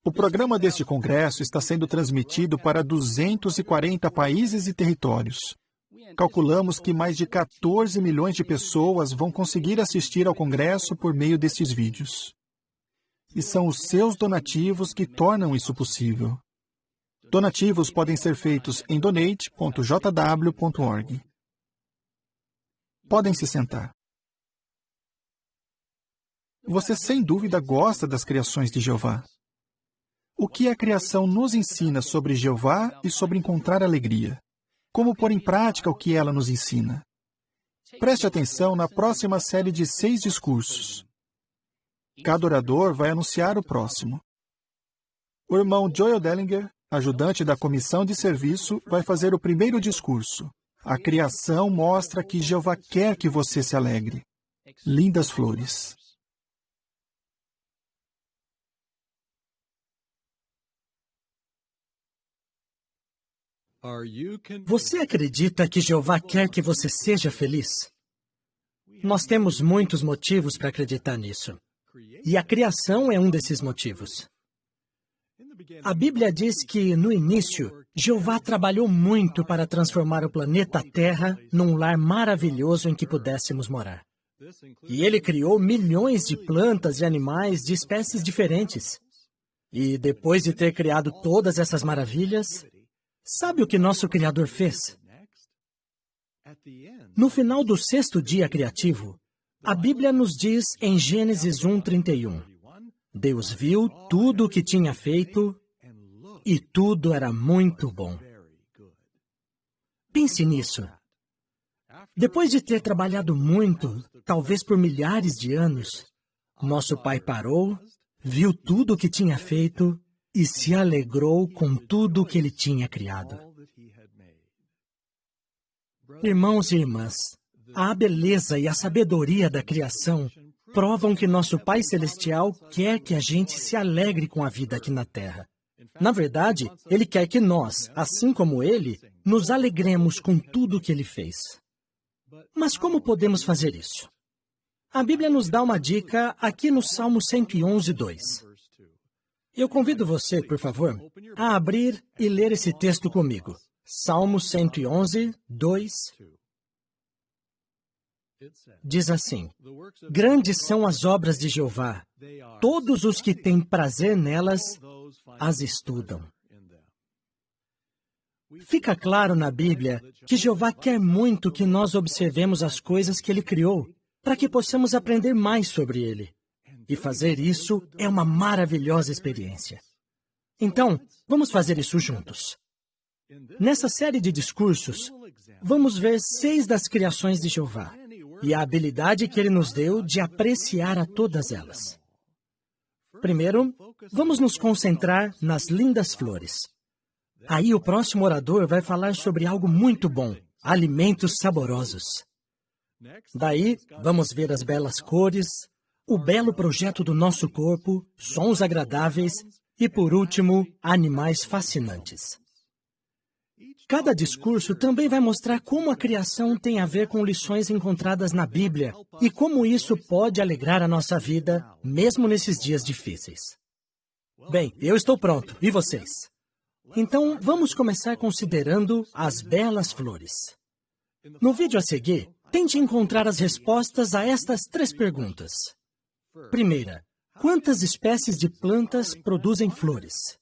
O programa deste congresso está sendo transmitido para 240 países e territórios. Calculamos que mais de 14 milhões de pessoas vão conseguir assistir ao congresso por meio destes vídeos. E são os seus donativos que tornam isso possível. Donativos podem ser feitos em donate.jw.org. Podem se sentar. Você sem dúvida gosta das criações de Jeová. O que a criação nos ensina sobre Jeová e sobre encontrar alegria? Como pôr em prática o que ela nos ensina? Preste atenção na próxima série de 6 discursos. Cada orador vai anunciar o próximo. O irmão Joel Dellinger, ajudante da comissão de serviço, vai fazer o primeiro discurso. A criação mostra que Jeová quer que você se alegre. Lindas flores. Você acredita que Jeová quer que você seja feliz? Nós temos muitos motivos para acreditar nisso. E a criação é um desses motivos. A Bíblia diz que, no início, Jeová trabalhou muito para transformar o planeta Terra num lar maravilhoso em que pudéssemos morar. E ele criou milhões de plantas e animais de espécies diferentes. E depois de ter criado todas essas maravilhas, sabe o que nosso Criador fez? No final do 6º dia criativo, a Bíblia nos diz em Gênesis 1:31, Deus viu tudo o que tinha feito e tudo era muito bom. Pense nisso. Depois de ter trabalhado muito, talvez por milhares de anos, nosso Pai parou, viu tudo o que tinha feito e se alegrou com tudo o que ele tinha criado. Irmãos e irmãs, a beleza e a sabedoria da criação provam que nosso Pai Celestial quer que a gente se alegre com a vida aqui na Terra. Na verdade, Ele quer que nós, assim como Ele, nos alegremos com tudo o que Ele fez. Mas como podemos fazer isso? A Bíblia nos dá uma dica aqui no Salmo 111:2. Eu convido você, por favor, a abrir e ler esse texto comigo. Salmo 111:2. Diz assim: Grandes são as obras de Jeová, todos os que têm prazer nelas as estudam. Fica claro na Bíblia que Jeová quer muito que nós observemos as coisas que Ele criou, para que possamos aprender mais sobre Ele. E fazer isso é uma maravilhosa experiência. Então, vamos fazer isso juntos. Nessa série de discursos, vamos ver 6 das criações de Jeová e a habilidade que Ele nos deu de apreciar a todas elas. Primeiro, vamos nos concentrar nas lindas flores. Aí o próximo orador vai falar sobre algo muito bom, alimentos saborosos. Daí, vamos ver as belas cores, o belo projeto do nosso corpo, sons agradáveis e, por último, animais fascinantes. Cada discurso também vai mostrar como a criação tem a ver com lições encontradas na Bíblia e como isso pode alegrar a nossa vida, mesmo nesses dias difíceis. Bem, eu estou pronto. E vocês? Então, vamos começar considerando as belas flores. No vídeo a seguir, tente encontrar as respostas a estas 3 perguntas. Primeira, quantas espécies de plantas produzem flores?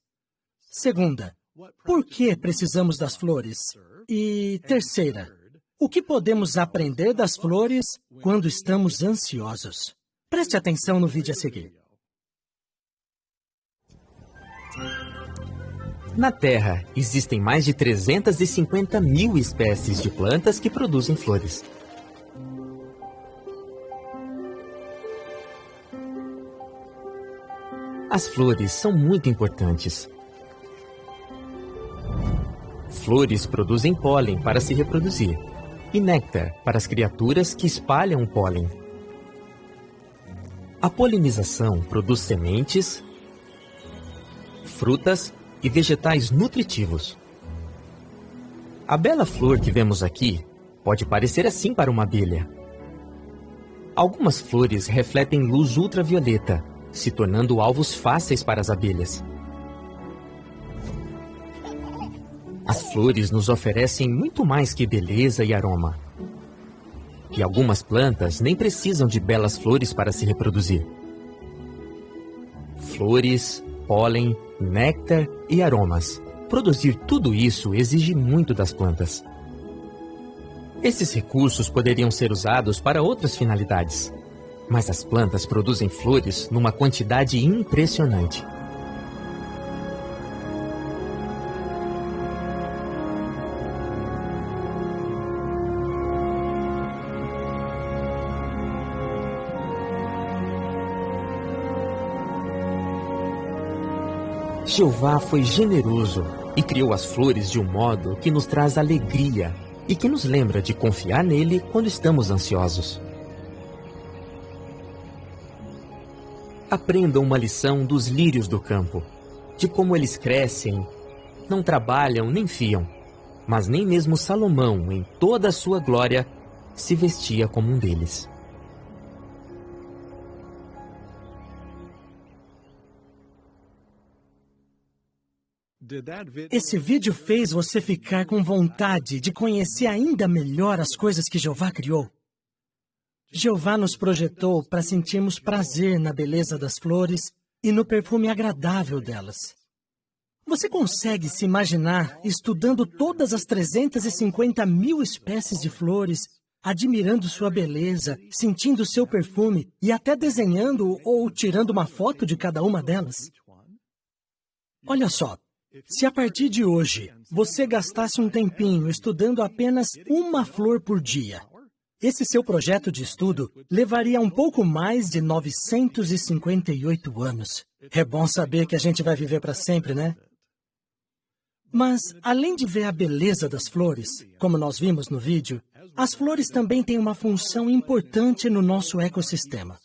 Segunda, por que precisamos das flores? E terceira, o que podemos aprender das flores quando estamos ansiosos? Preste atenção no vídeo a seguir. Na Terra, existem mais de 350 mil espécies de plantas que produzem flores. As flores são muito importantes. Flores produzem pólen para se reproduzir e néctar para as criaturas que espalham o pólen. A polinização produz sementes, frutas e vegetais nutritivos. A bela flor que vemos aqui pode parecer assim para uma abelha. Algumas flores refletem luz ultravioleta, se tornando alvos fáceis para as abelhas. As flores nos oferecem muito mais que beleza e aroma. E algumas plantas nem precisam de belas flores para se reproduzir. Flores, pólen, néctar e aromas. Produzir tudo isso exige muito das plantas. Esses recursos poderiam ser usados para outras finalidades, mas as plantas produzem flores numa quantidade impressionante. Jeová foi generoso e criou as flores de um modo que nos traz alegria e que nos lembra de confiar nele quando estamos ansiosos. Aprendam uma lição dos lírios do campo, de como eles crescem, não trabalham nem fiam, mas nem mesmo Salomão, em toda a sua glória, se vestia como um deles. Esse vídeo fez você ficar com vontade de conhecer ainda melhor as coisas que Jeová criou? Jeová nos projetou para sentirmos prazer na beleza das flores e no perfume agradável delas. Você consegue se imaginar estudando todas as 350 mil espécies de flores, admirando sua beleza, sentindo seu perfume e até desenhando ou tirando uma foto de cada uma delas? Olha só. Se a partir de hoje você gastasse um tempinho estudando apenas uma flor por dia, esse seu projeto de estudo levaria um pouco mais de 958 anos. É bom saber que a gente vai viver para sempre, né? Mas, além de ver a beleza das flores, como nós vimos no vídeo, as flores também têm uma função importante no nosso ecossistema.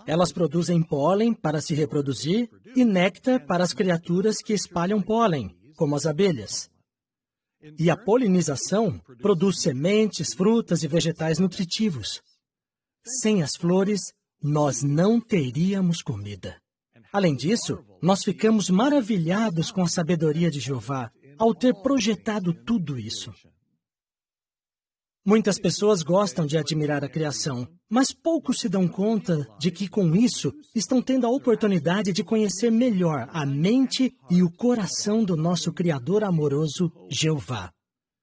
Elas produzem pólen para se reproduzir e néctar para as criaturas que espalham pólen, como as abelhas. E a polinização produz sementes, frutas e vegetais nutritivos. Sem as flores, nós não teríamos comida. Além disso, nós ficamos maravilhados com a sabedoria de Jeová ao ter projetado tudo isso. Muitas pessoas gostam de admirar a criação, mas poucos se dão conta de que, com isso, estão tendo a oportunidade de conhecer melhor a mente e o coração do nosso Criador amoroso, Jeová.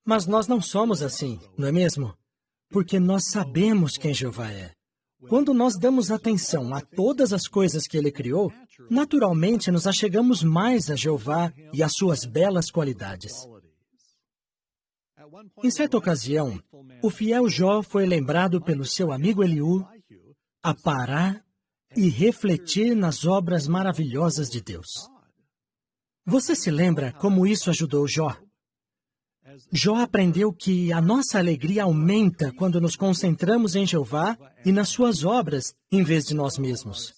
Mas nós não somos assim, não é mesmo? Porque nós sabemos quem Jeová é. Quando nós damos atenção a todas as coisas que Ele criou, naturalmente nos achegamos mais a Jeová e às suas belas qualidades. Em certa ocasião, o fiel Jó foi lembrado pelo seu amigo Eliú a parar e refletir nas obras maravilhosas de Deus. Você se lembra como isso ajudou Jó? Jó aprendeu que a nossa alegria aumenta quando nos concentramos em Jeová e nas suas obras, em vez de nós mesmos.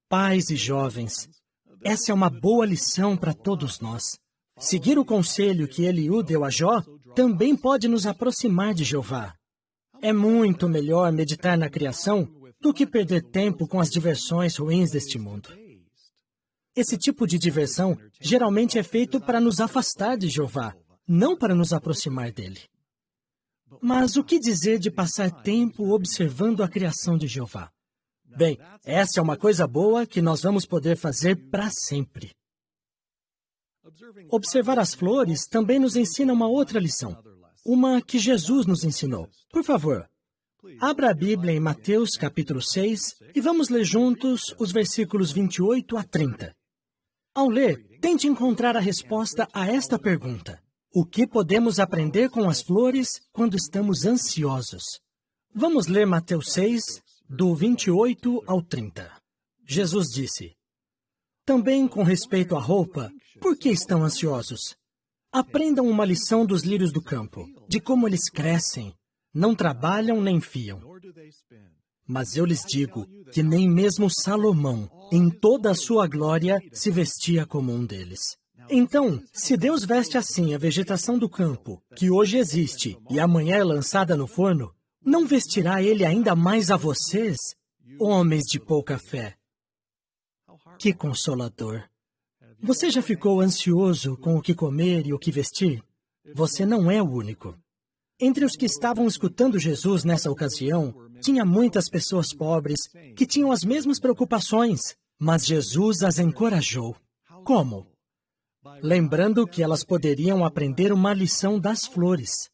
Pais e jovens, essa é uma boa lição para todos nós. Seguir o conselho que Eliú deu a Jó também pode nos aproximar de Jeová. É muito melhor meditar na criação do que perder tempo com as diversões ruins deste mundo. Esse tipo de diversão geralmente é feito para nos afastar de Jeová, não para nos aproximar dele. Mas o que dizer de passar tempo observando a criação de Jeová? Bem, essa é uma coisa boa que nós vamos poder fazer para sempre. Observar as flores também nos ensina uma outra lição, uma que Jesus nos ensinou. Por favor, abra a Bíblia em Mateus capítulo 6 e vamos ler juntos os versículos 28 a 30. Ao ler, tente encontrar a resposta a esta pergunta. O que podemos aprender com as flores quando estamos ansiosos? Vamos ler Mateus 6, do 28 ao 30. Jesus disse: Também com respeito à roupa, por que estão ansiosos? Aprendam uma lição dos lírios do campo, de como eles crescem, não trabalham nem fiam. Mas eu lhes digo que nem mesmo Salomão, em toda a sua glória, se vestia como um deles. Então, se Deus veste assim a vegetação do campo, que hoje existe e amanhã é lançada no forno, não vestirá Ele ainda mais a vocês, homens de pouca fé? Que consolador! Você já ficou ansioso com o que comer e o que vestir? Você não é o único. Entre os que estavam escutando Jesus nessa ocasião, tinha muitas pessoas pobres que tinham as mesmas preocupações, mas Jesus as encorajou. Como? Lembrando que elas poderiam aprender uma lição das flores.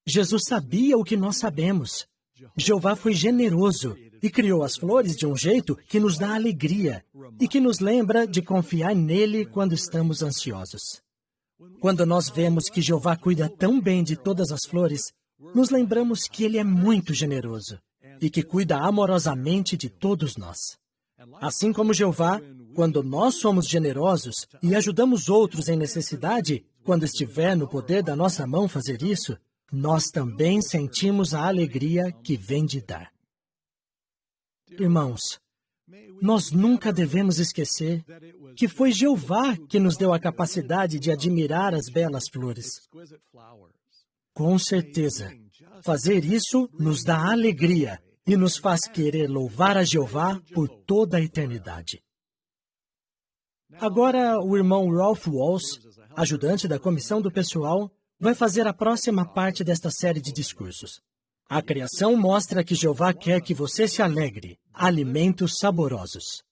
Jesus sabia o que nós sabemos. Jeová foi generoso e criou as flores de um jeito que nos dá alegria e que nos lembra de confiar nele quando estamos ansiosos. Quando nós vemos que Jeová cuida tão bem de todas as flores, nos lembramos que ele é muito generoso e que cuida amorosamente de todos nós. Assim como Jeová, quando nós somos generosos e ajudamos outros em necessidade, quando estiver no poder da nossa mão fazer isso, nós também sentimos a alegria que vem de dar. Irmãos, nós nunca devemos esquecer que foi Jeová que nos deu a capacidade de admirar as belas flores. Com certeza, fazer isso nos dá alegria e nos faz querer louvar a Jeová por toda a eternidade. Agora, o irmão Ralph Walsh, ajudante da comissão do pessoal, vai fazer a próxima parte desta série de discursos. A criação mostra que Jeová quer que você se alegre. Alimentos saborosos.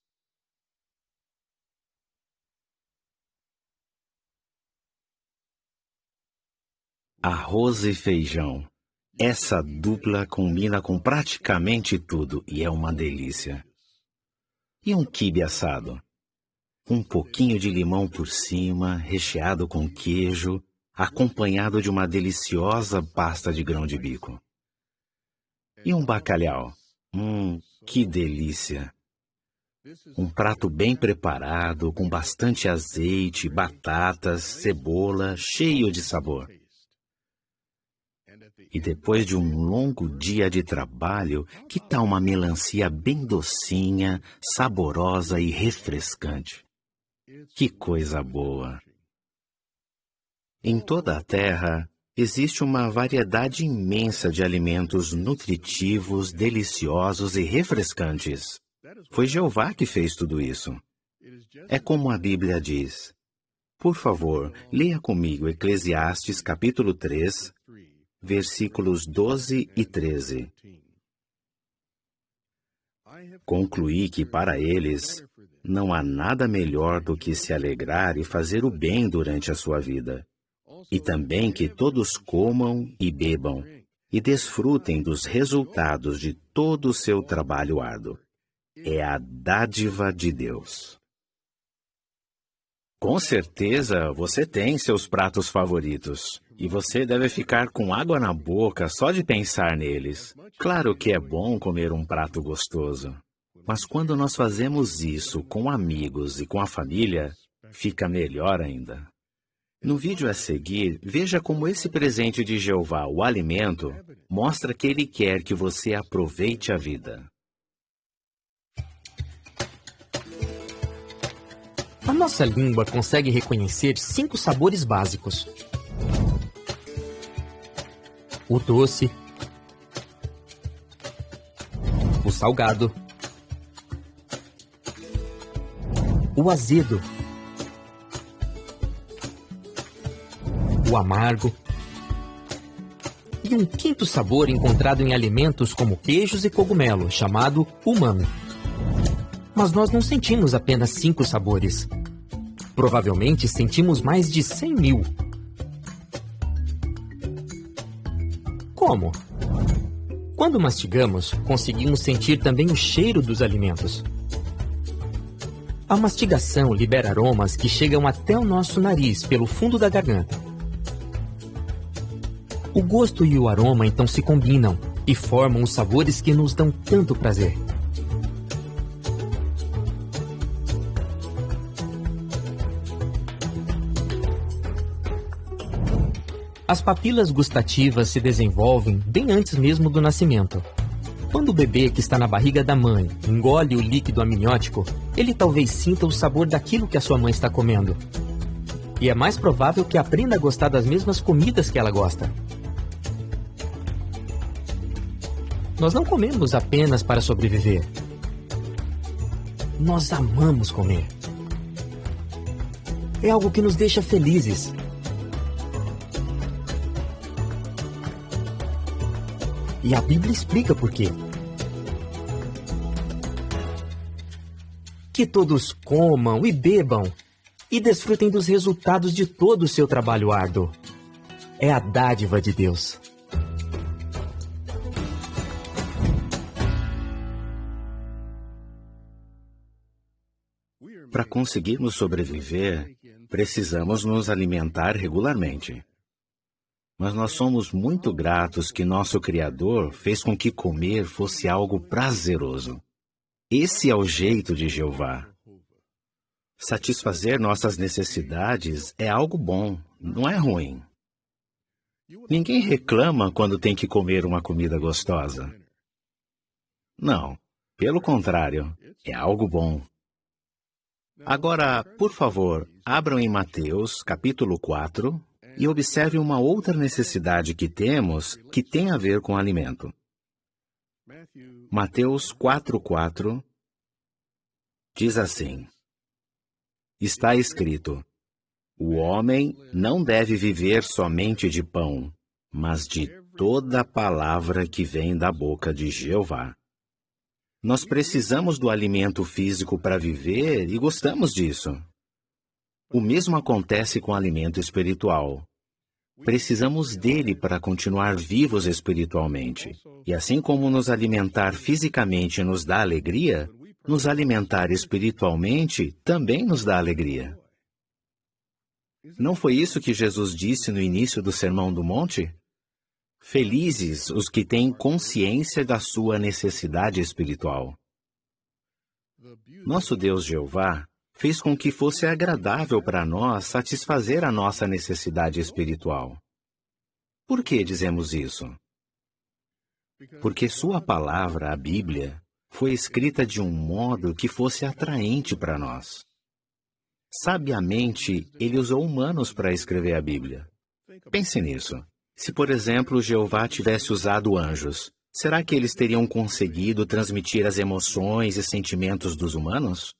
Arroz e feijão. Essa dupla combina com praticamente tudo e é uma delícia. E um quibe assado? Um pouquinho de limão por cima, recheado com queijo, acompanhado de uma deliciosa pasta de grão de bico. E um bacalhau? Que delícia! Um prato bem preparado, com bastante azeite, batatas, cebola, cheio de sabor. E depois de um longo dia de trabalho, que tal uma melancia bem docinha, saborosa e refrescante? Que coisa boa! Em toda a terra, existe uma variedade imensa de alimentos nutritivos, deliciosos e refrescantes. Foi Jeová que fez tudo isso. É como a Bíblia diz. Por favor, leia comigo Eclesiastes capítulo 3, versículos 12 e 13. Concluí que para eles não há nada melhor do que se alegrar e fazer o bem durante a sua vida. E também que todos comam e bebam e desfrutem dos resultados de todo o seu trabalho árduo. É a dádiva de Deus. Com certeza, você tem seus pratos favoritos. E você deve ficar com água na boca só de pensar neles. Claro que é bom comer um prato gostoso. Mas quando nós fazemos isso com amigos e com a família, fica melhor ainda. No vídeo a seguir, veja como esse presente de Jeová, o alimento, mostra que ele quer que você aproveite a vida. A nossa língua consegue reconhecer 5 sabores básicos: o doce, o salgado, o azedo, o amargo e um quinto sabor encontrado em alimentos como queijos e cogumelo, chamado umami. Mas nós não sentimos apenas 5 sabores. Provavelmente sentimos mais de 100.000. Como? Quando mastigamos, conseguimos sentir também o cheiro dos alimentos. A mastigação libera aromas que chegam até o nosso nariz pelo fundo da garganta. O gosto e o aroma então se combinam e formam os sabores que nos dão tanto prazer. As papilas gustativas se desenvolvem bem antes mesmo do nascimento. Quando o bebê que está na barriga da mãe engole o líquido amniótico, ele talvez sinta o sabor daquilo que a sua mãe está comendo. E é mais provável que aprenda a gostar das mesmas comidas que ela gosta. Nós não comemos apenas para sobreviver. Nós amamos comer. É algo que nos deixa felizes. E a Bíblia explica por quê. Que todos comam e bebam e desfrutem dos resultados de todo o seu trabalho árduo. É a dádiva de Deus. Para conseguirmos sobreviver, precisamos nos alimentar regularmente. Mas nós somos muito gratos que nosso Criador fez com que comer fosse algo prazeroso. Esse é o jeito de Jeová. Satisfazer nossas necessidades é algo bom, não é ruim. Ninguém reclama quando tem que comer uma comida gostosa. Não, pelo contrário, é algo bom. Agora, por favor, abram em Mateus, capítulo 4, e observe uma outra necessidade que temos que tem a ver com alimento. Mateus 4:4 diz assim: Está escrito: O homem não deve viver somente de pão, mas de toda palavra que vem da boca de Jeová. Nós precisamos do alimento físico para viver e gostamos disso. O mesmo acontece com o alimento espiritual. Precisamos dele para continuar vivos espiritualmente. E assim como nos alimentar fisicamente nos dá alegria, nos alimentar espiritualmente também nos dá alegria. Não foi isso que Jesus disse no início do Sermão do Monte? Felizes os que têm consciência da sua necessidade espiritual. Nosso Deus Jeová fez com que fosse agradável para nós satisfazer a nossa necessidade espiritual. Por que dizemos isso? Porque sua palavra, a Bíblia, foi escrita de um modo que fosse atraente para nós. Sabiamente, ele usou humanos para escrever a Bíblia. Pense nisso. Se, por exemplo, Jeová tivesse usado anjos, será que eles teriam conseguido transmitir as emoções e sentimentos dos humanos?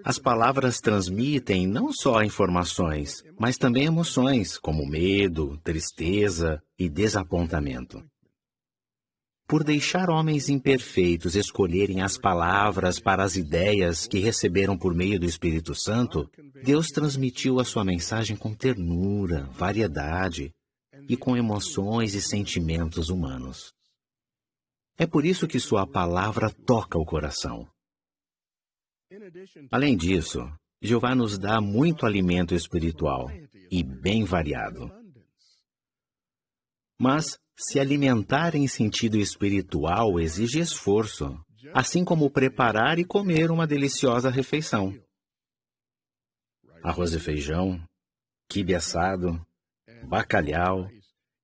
As palavras transmitem não só informações, mas também emoções, como medo, tristeza e desapontamento. Por deixar homens imperfeitos escolherem as palavras para as ideias que receberam por meio do Espírito Santo, Deus transmitiu a sua mensagem com ternura, variedade e com emoções e sentimentos humanos. É por isso que sua palavra toca o coração. Além disso, Jeová nos dá muito alimento espiritual e bem variado. Mas se alimentar em sentido espiritual exige esforço, assim como preparar e comer uma deliciosa refeição. Arroz e feijão, quibe assado, bacalhau.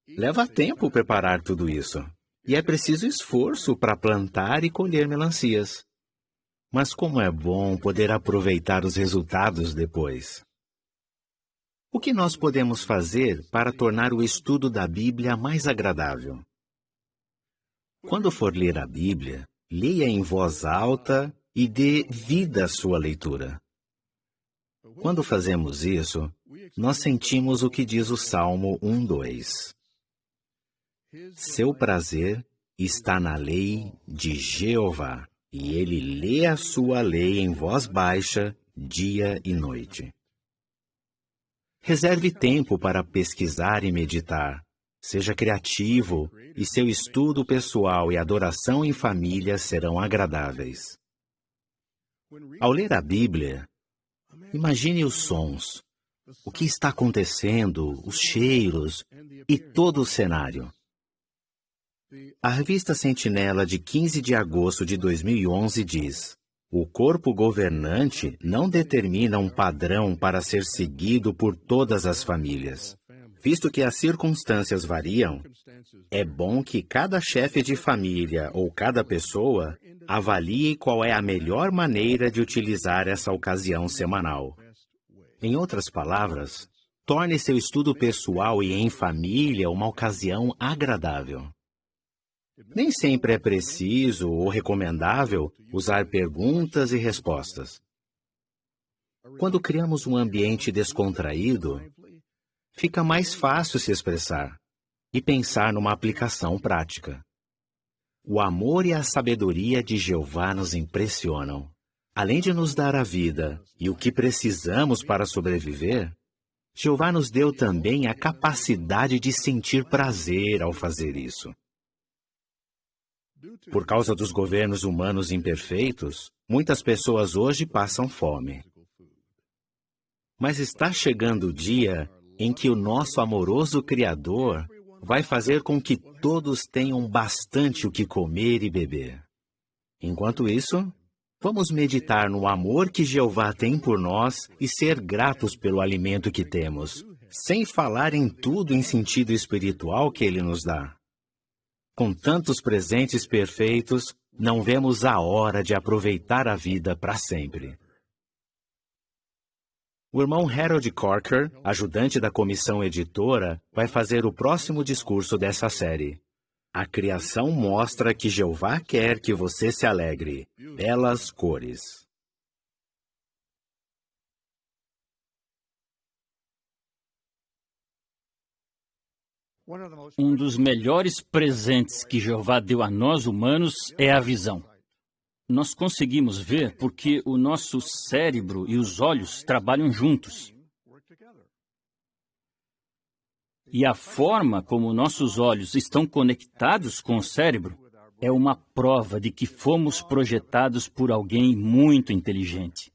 Leva tempo preparar tudo isso, e é preciso esforço para plantar e colher melancias. Mas como é bom poder aproveitar os resultados depois. O que nós podemos fazer para tornar o estudo da Bíblia mais agradável? Quando for ler a Bíblia, leia em voz alta e dê vida à sua leitura. Quando fazemos isso, nós sentimos o que diz o Salmo 1:2. Seu prazer está na lei de Jeová, e ele lê a sua lei em voz baixa, dia e noite. Reserve tempo para pesquisar e meditar. Seja criativo, e seu estudo pessoal e adoração em família serão agradáveis. Ao ler a Bíblia, imagine os sons, o que está acontecendo, os cheiros e todo o cenário. A revista Sentinela de 15 de agosto de 2011 diz: o corpo governante não determina um padrão para ser seguido por todas as famílias. Visto que as circunstâncias variam, é bom que cada chefe de família ou cada pessoa avalie qual é a melhor maneira de utilizar essa ocasião semanal. Em outras palavras, torne seu estudo pessoal e em família uma ocasião agradável. Nem sempre é preciso ou recomendável usar perguntas e respostas. Quando criamos um ambiente descontraído, fica mais fácil se expressar e pensar numa aplicação prática. O amor e a sabedoria de Jeová nos impressionam. Além de nos dar a vida e o que precisamos para sobreviver, Jeová nos deu também a capacidade de sentir prazer ao fazer isso. Por causa dos governos humanos imperfeitos, muitas pessoas hoje passam fome. Mas está chegando o dia em que o nosso amoroso Criador vai fazer com que todos tenham bastante o que comer e beber. Enquanto isso, vamos meditar no amor que Jeová tem por nós e ser gratos pelo alimento que temos, sem falar em tudo em sentido espiritual que Ele nos dá. Com tantos presentes perfeitos, não vemos a hora de aproveitar a vida para sempre. O irmão Harold Corker, ajudante da comissão editora, vai fazer o próximo discurso dessa série. A criação mostra que Jeová quer que você se alegre. Belas cores. Um dos melhores presentes que Jeová deu a nós humanos é a visão. Nós conseguimos ver porque o nosso cérebro e os olhos trabalham juntos. E a forma como nossos olhos estão conectados com o cérebro é uma prova de que fomos projetados por alguém muito inteligente.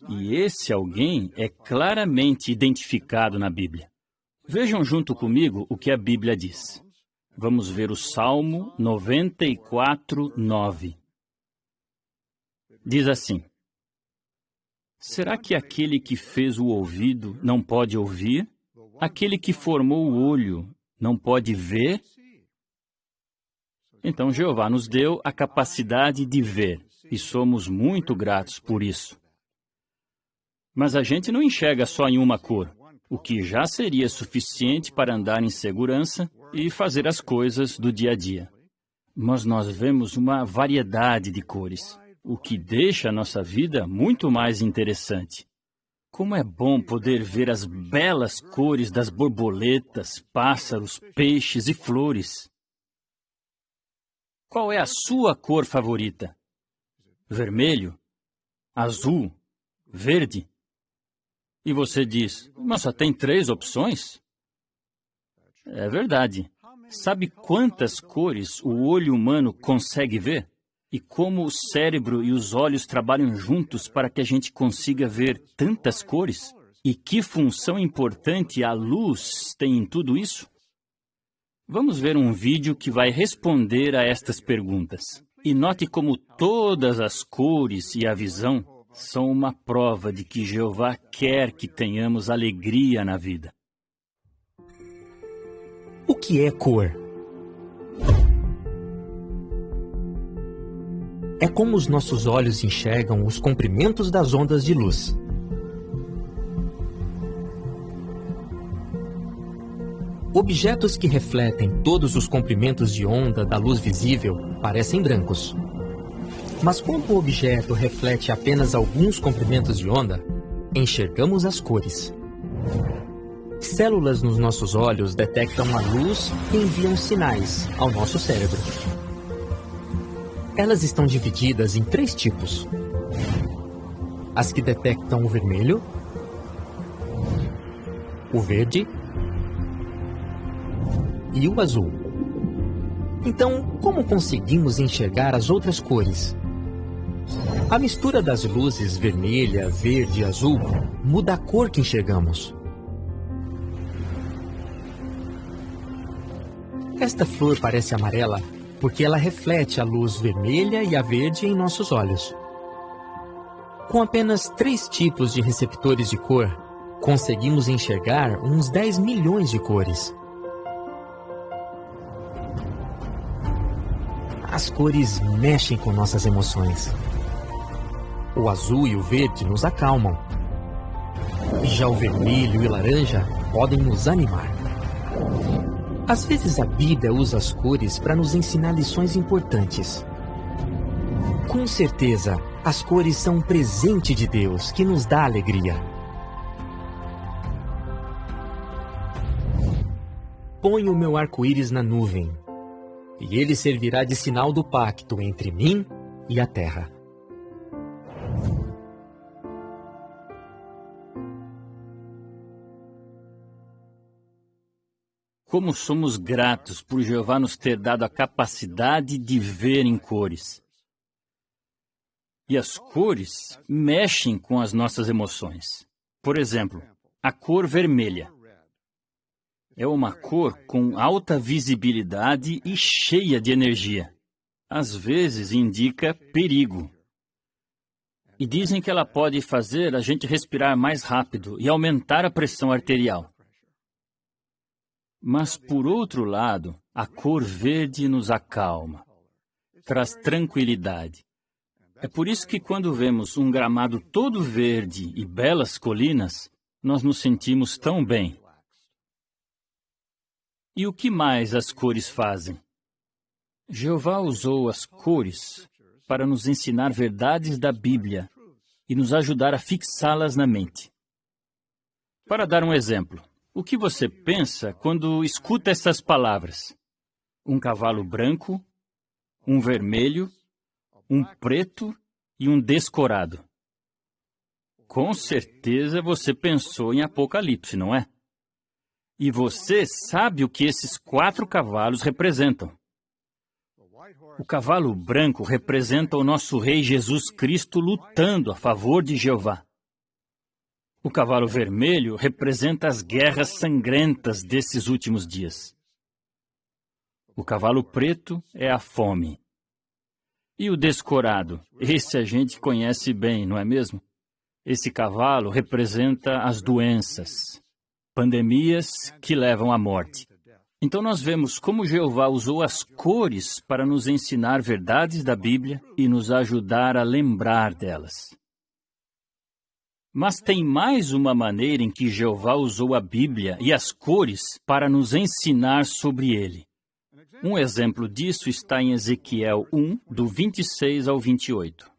E esse alguém é claramente identificado na Bíblia. Vejam junto comigo o que a Bíblia diz. Vamos ver o Salmo 94, 9. Diz assim: será que aquele que fez o ouvido não pode ouvir? Aquele que formou o olho não pode ver? Então Jeová nos deu a capacidade de ver, e somos muito gratos por isso. Mas a gente não enxerga só em uma cor, o que já seria suficiente para andar em segurança e fazer as coisas do dia a dia. Mas nós vemos uma variedade de cores, o que deixa a nossa vida muito mais interessante. Como é bom poder ver as belas cores das borboletas, pássaros, peixes e flores. Qual é a sua cor favorita? Vermelho? Azul? Verde? E você diz, mas só tem 3 opções? É verdade. Sabe quantas cores o olho humano consegue ver? E como o cérebro e os olhos trabalham juntos para que a gente consiga ver tantas cores? E que função importante a luz tem em tudo isso? Vamos ver um vídeo que vai responder a estas perguntas. E note como todas as cores e a visão são uma prova de que Jeová quer que tenhamos alegria na vida. O que é cor? É como os nossos olhos enxergam os comprimentos das ondas de luz. Objetos que refletem todos os comprimentos de onda da luz visível parecem brancos. Mas quando o objeto reflete apenas alguns comprimentos de onda, enxergamos as cores. Células nos nossos olhos detectam a luz e enviam sinais ao nosso cérebro. Elas estão divididas em 3 tipos. As que detectam o vermelho, o verde e o azul. Então, como conseguimos enxergar as outras cores? A mistura das luzes vermelha, verde e azul muda a cor que enxergamos. Esta flor parece amarela porque ela reflete a luz vermelha e a verde em nossos olhos. Com apenas 3 tipos de receptores de cor, conseguimos enxergar uns 10 milhões de cores. As cores mexem com nossas emoções. O azul e o verde nos acalmam. Já o vermelho e o laranja podem nos animar. Às vezes a Bíblia usa as cores para nos ensinar lições importantes. Com certeza, As cores são um presente de Deus que nos dá alegria. Ponho o meu arco-íris na nuvem, e ele servirá de sinal do pacto entre mim e a terra. Como somos gratos por Jeová nos ter dado a capacidade de ver em cores. E as cores mexem com as nossas emoções. Por exemplo, a cor vermelha. É uma cor com alta visibilidade e cheia de energia. Às vezes indica perigo. E dizem que ela pode fazer a gente respirar mais rápido e aumentar a pressão arterial. Mas, por outro lado, a cor verde nos acalma, traz tranquilidade. É por isso que quando vemos um gramado todo verde e belas colinas, nós nos sentimos tão bem. E o que mais as cores fazem? Jeová usou as cores para nos ensinar verdades da Bíblia e nos ajudar a fixá-las na mente. Para dar um exemplo, o que você pensa quando escuta essas palavras? Um cavalo branco, um vermelho, um preto e um descorado. Com certeza você pensou em Apocalipse, não é? E você sabe o que esses 4 cavalos representam. O cavalo branco representa o nosso Rei Jesus Cristo lutando a favor de Jeová. O cavalo vermelho representa as guerras sangrentas desses últimos dias. O cavalo preto é a fome. E o descorado? Esse a gente conhece bem, não é mesmo? Esse cavalo representa as doenças, pandemias que levam à morte. Então nós vemos como Jeová usou as cores para nos ensinar verdades da Bíblia e nos ajudar a lembrar delas. Mas tem mais uma maneira em que Jeová usou a Bíblia e as cores para nos ensinar sobre ele. Um exemplo disso está em Ezequiel 1, do 26 ao 28,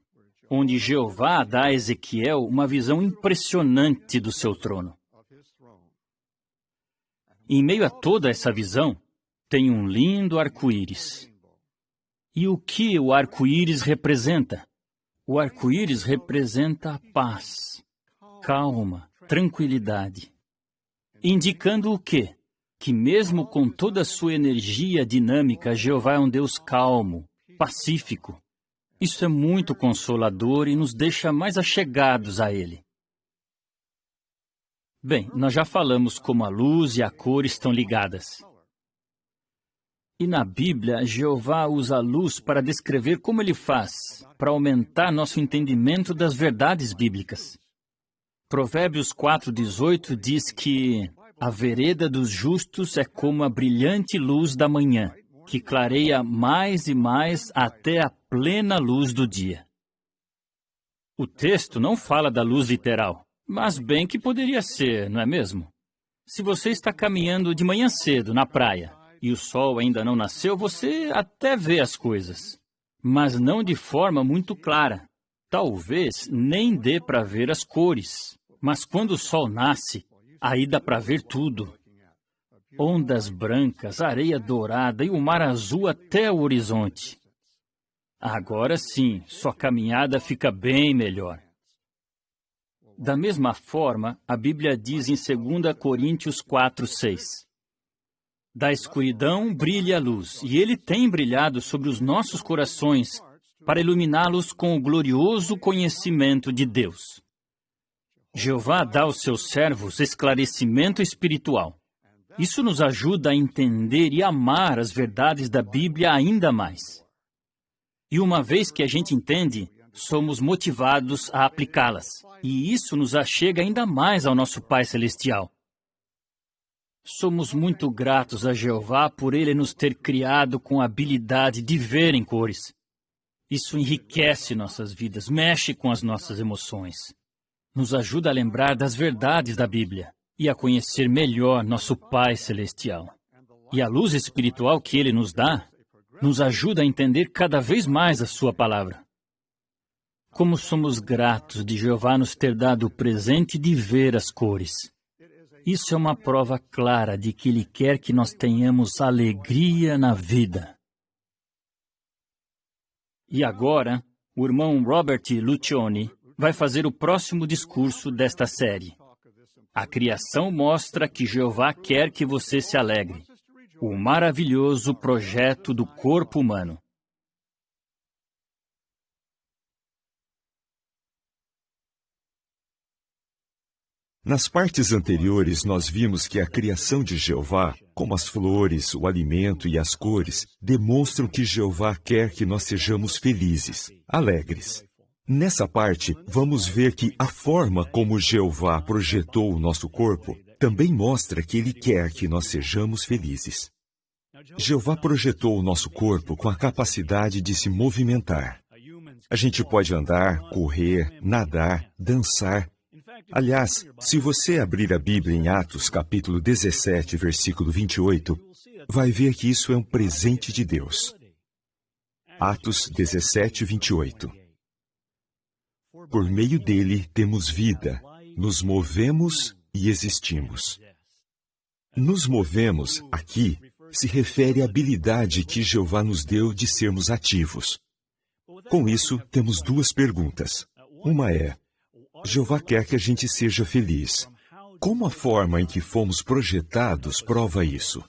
onde Jeová dá a Ezequiel uma visão impressionante do seu trono. Em meio a toda essa visão, tem um lindo arco-íris. E o que o arco-íris representa? O arco-íris representa a paz, calma, tranquilidade. Indicando o quê? Que mesmo com toda a sua energia dinâmica, Jeová é um Deus calmo, pacífico. Isso é muito consolador e nos deixa mais achegados a Ele. Bem, nós já falamos como a luz e a cor estão ligadas. E na Bíblia, Jeová usa a luz para descrever como Ele faz, para aumentar nosso entendimento das verdades bíblicas. Provérbios 4:18 diz que a vereda dos justos é como a brilhante luz da manhã, que clareia mais e mais até a plena luz do dia. O texto não fala da luz literal, mas bem que poderia ser, não é mesmo? Se você está caminhando de manhã cedo na praia e o sol ainda não nasceu, você até vê as coisas, mas não de forma muito clara. Talvez nem dê para ver as cores, mas quando o sol nasce, aí dá para ver tudo. Ondas brancas, areia dourada e o mar azul até o horizonte. Agora sim, sua caminhada fica bem melhor. Da mesma forma, a Bíblia diz em 2 Coríntios 4:6, da escuridão brilha a luz, e Ele tem brilhado sobre os nossos corações para iluminá-los com o glorioso conhecimento de Deus. Jeová dá aos seus servos esclarecimento espiritual. Isso nos ajuda a entender e amar as verdades da Bíblia ainda mais. E uma vez que a gente entende, somos motivados a aplicá-las. E isso nos achega ainda mais ao nosso Pai Celestial. Somos muito gratos a Jeová por Ele nos ter criado com a habilidade de ver em cores. Isso enriquece nossas vidas, mexe com as nossas emoções. Nos ajuda a lembrar das verdades da Bíblia e a conhecer melhor nosso Pai Celestial. E a luz espiritual que Ele nos dá, nos ajuda a entender cada vez mais a Sua palavra. Como somos gratos de Jeová nos ter dado o presente de ver as cores. Isso é uma prova clara de que Ele quer que nós tenhamos alegria na vida. E agora, o irmão Robert Lucioni vai fazer o próximo discurso desta série. A criação mostra que Jeová quer que você se alegre. O maravilhoso projeto do corpo humano. Nas partes anteriores, nós vimos que a criação de Jeová, como as flores, o alimento e as cores, demonstram que Jeová quer que nós sejamos felizes, alegres. Nessa parte, vamos ver que a forma como Jeová projetou o nosso corpo também mostra que Ele quer que nós sejamos felizes. Jeová projetou o nosso corpo com a capacidade de se movimentar. A gente pode andar, correr, nadar, dançar. Aliás, se você abrir a Bíblia em Atos, capítulo 17, versículo 28, vai ver que isso é um presente de Deus. Atos 17, 28. Por meio dele temos vida, nos movemos e existimos. Nos movemos, aqui, se refere à habilidade que Jeová nos deu de sermos ativos. Com isso, temos duas perguntas. Uma é: Jeová quer que a gente seja feliz. Como a forma em que fomos projetados prova isso?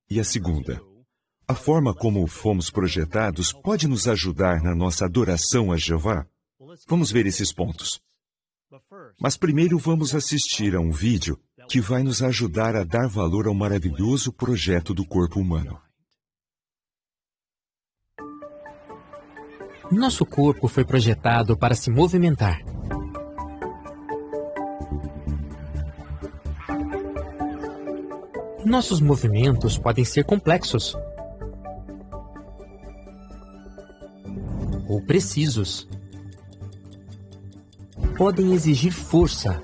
E a segunda: a forma como fomos projetados pode nos ajudar na nossa adoração a Jeová? Vamos ver esses pontos. Mas primeiro vamos assistir a um vídeo que vai nos ajudar a dar valor ao maravilhoso projeto do corpo humano. Nosso corpo foi projetado para se movimentar. Nossos movimentos podem ser complexos ou precisos. Podem exigir força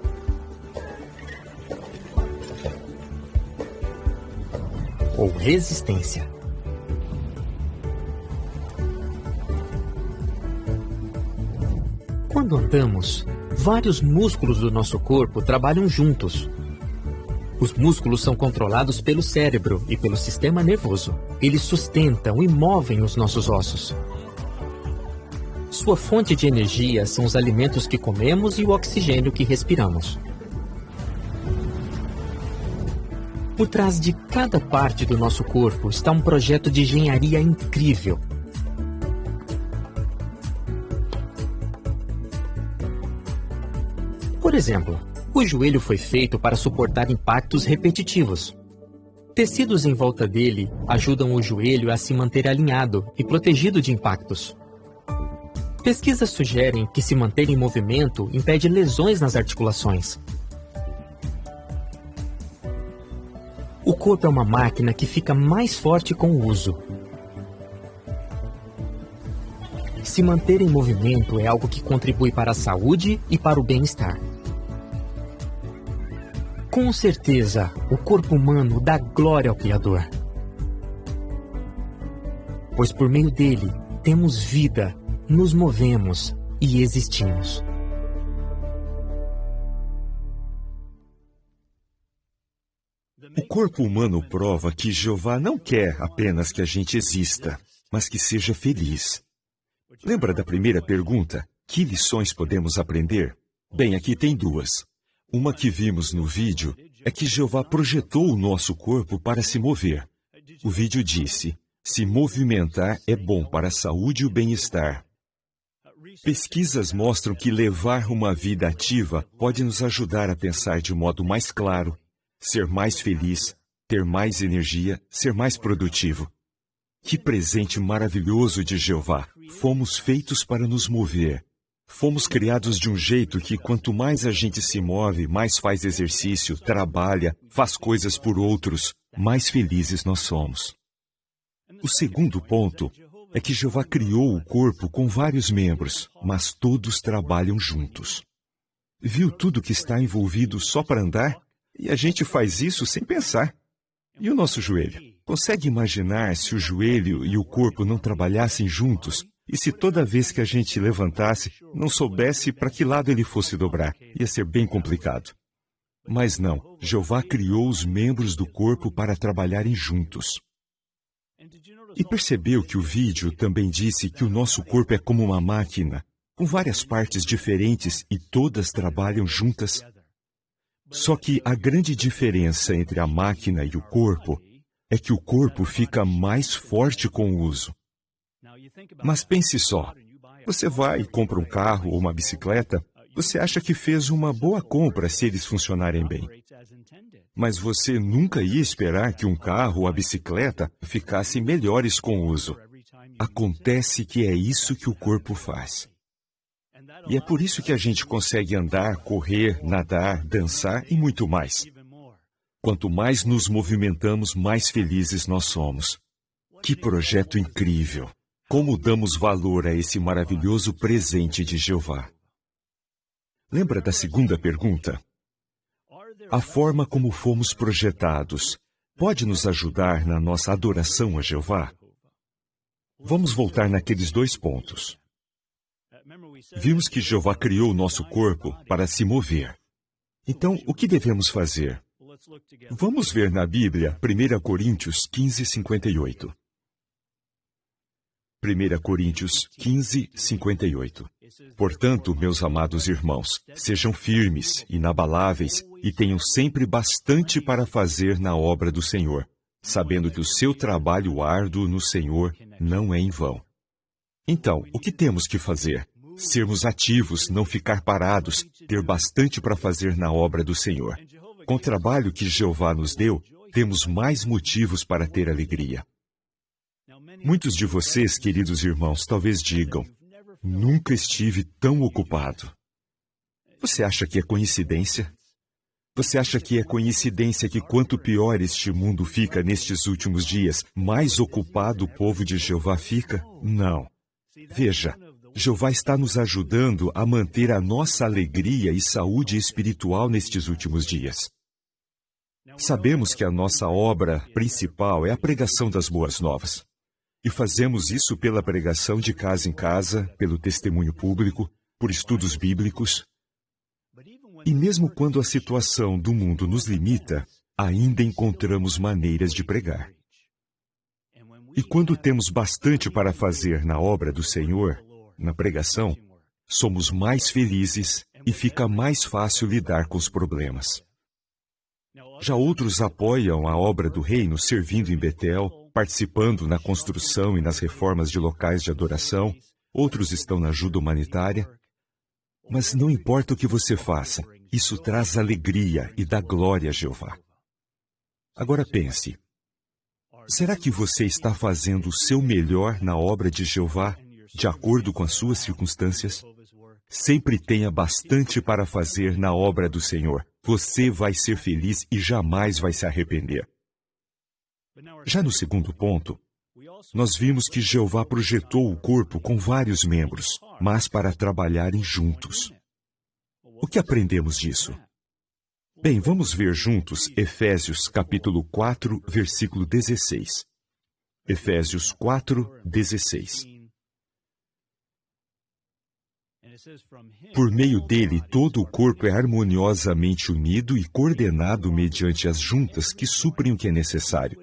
ou resistência. Quando andamos, vários músculos do nosso corpo trabalham juntos. Os músculos são controlados pelo cérebro e pelo sistema nervoso. Eles sustentam e movem os nossos ossos. Sua fonte de energia são os alimentos que comemos e o oxigênio que respiramos. Por trás de cada parte do nosso corpo está um projeto de engenharia incrível. Por exemplo, o joelho foi feito para suportar impactos repetitivos. Tecidos em volta dele ajudam o joelho a se manter alinhado e protegido de impactos. Pesquisas sugerem que se manter em movimento impede lesões nas articulações. O corpo é uma máquina que fica mais forte com o uso. Se manter em movimento é algo que contribui para a saúde e para o bem-estar. Com certeza, o corpo humano dá glória ao Criador. Pois por meio dele, temos vida, nos movemos e existimos. O corpo humano prova que Jeová não quer apenas que a gente exista, mas que seja feliz. Lembra da primeira pergunta? Que lições podemos aprender? Bem, aqui tem duas. Uma que vimos no vídeo é que Jeová projetou o nosso corpo para se mover. O vídeo disse: se movimentar é bom para a saúde e o bem-estar. Pesquisas mostram que levar uma vida ativa pode nos ajudar a pensar de modo mais claro, ser mais feliz, ter mais energia, ser mais produtivo. Que presente maravilhoso de Jeová! Fomos feitos para nos mover. Fomos criados de um jeito que quanto mais a gente se move, mais faz exercício, trabalha, faz coisas por outros, mais felizes nós somos. O segundo ponto é que Jeová criou o corpo com vários membros, mas todos trabalham juntos. Viu tudo que está envolvido só para andar? E a gente faz isso sem pensar. E o nosso joelho? Consegue imaginar se o joelho e o corpo não trabalhassem juntos E se toda vez que a gente levantasse, não soubesse para que lado ele fosse dobrar, ia ser bem complicado. Mas não, Jeová criou os membros do corpo para trabalharem juntos. E percebeu que o vídeo também disse que o nosso corpo é como uma máquina, com várias partes diferentes e todas trabalham juntas? Só que a grande diferença entre a máquina e o corpo é que o corpo fica mais forte com o uso. Mas pense só, você vai e compra um carro ou uma bicicleta, você acha que fez uma boa compra se eles funcionarem bem. Mas você nunca ia esperar que um carro ou a bicicleta ficassem melhores com o uso. Acontece que é isso que o corpo faz. E é por isso que a gente consegue andar, correr, nadar, dançar e muito mais. Quanto mais nos movimentamos, mais felizes nós somos. Que projeto incrível! Como damos valor a esse maravilhoso presente de Jeová? Lembra da segunda pergunta? A forma como fomos projetados pode nos ajudar na nossa adoração a Jeová? Vamos voltar naqueles 2 pontos. Vimos que Jeová criou o nosso corpo para se mover. Então, o que devemos fazer? Vamos ver na Bíblia 1 Coríntios 15, 58. 1 Coríntios 15, 58. Portanto, meus amados irmãos, sejam firmes, inabaláveis, e tenham sempre bastante para fazer na obra do Senhor, sabendo que o seu trabalho árduo no Senhor não é em vão. Então, o que temos que fazer? Sermos ativos, não ficar parados, ter bastante para fazer na obra do Senhor. Com o trabalho que Jeová nos deu, temos mais motivos para ter alegria. Muitos de vocês, queridos irmãos, talvez digam, nunca estive tão ocupado. Você acha que é coincidência? Você acha que é coincidência que quanto pior este mundo fica nestes últimos dias, mais ocupado o povo de Jeová fica? Não. Veja, Jeová está nos ajudando a manter a nossa alegria e saúde espiritual nestes últimos dias. Sabemos que a nossa obra principal é a pregação das boas novas. E fazemos isso pela pregação de casa em casa, pelo testemunho público, por estudos bíblicos. E mesmo quando a situação do mundo nos limita, ainda encontramos maneiras de pregar. E quando temos bastante para fazer na obra do Senhor, na pregação, somos mais felizes e fica mais fácil lidar com os problemas. Já outros apoiam a obra do reino servindo em Betel, participando na construção e nas reformas de locais de adoração, outros estão na ajuda humanitária. Mas não importa o que você faça, isso traz alegria e dá glória a Jeová. Agora pense, será que você está fazendo o seu melhor na obra de Jeová, de acordo com as suas circunstâncias? Sempre tenha bastante para fazer na obra do Senhor. Você vai ser feliz e jamais vai se arrepender. Já no segundo ponto, nós vimos que Jeová projetou o corpo com vários membros, mas para trabalharem juntos. O que aprendemos disso? Bem, vamos ver juntos Efésios capítulo 4, versículo 16. Efésios 4, 16. Por meio dele, todo o corpo é harmoniosamente unido e coordenado mediante as juntas que suprem o que é necessário.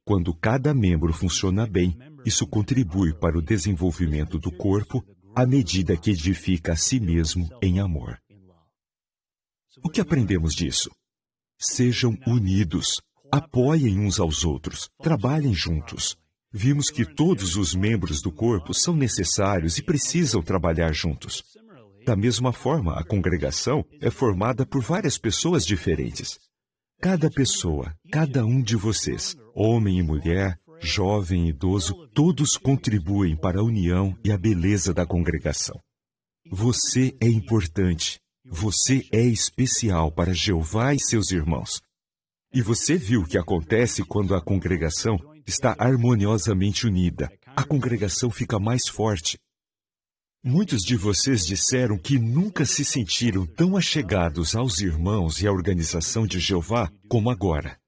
Quando cada membro funciona bem, isso contribui para o desenvolvimento do corpo à medida que edifica a si mesmo em amor. O que aprendemos disso? Sejam unidos, apoiem uns aos outros, trabalhem juntos. Vimos que todos os membros do corpo são necessários e precisam trabalhar juntos. Da mesma forma, a congregação é formada por várias pessoas diferentes. Cada pessoa, cada um de vocês, homem e mulher, jovem e idoso, todos contribuem para a união e a beleza da congregação. Você é importante. Você é especial para Jeová e seus irmãos. E você viu o que acontece quando a congregação está harmoniosamente unida. A congregação fica mais forte. Muitos de vocês disseram que nunca se sentiram tão achegados aos irmãos e à organização de Jeová como agora.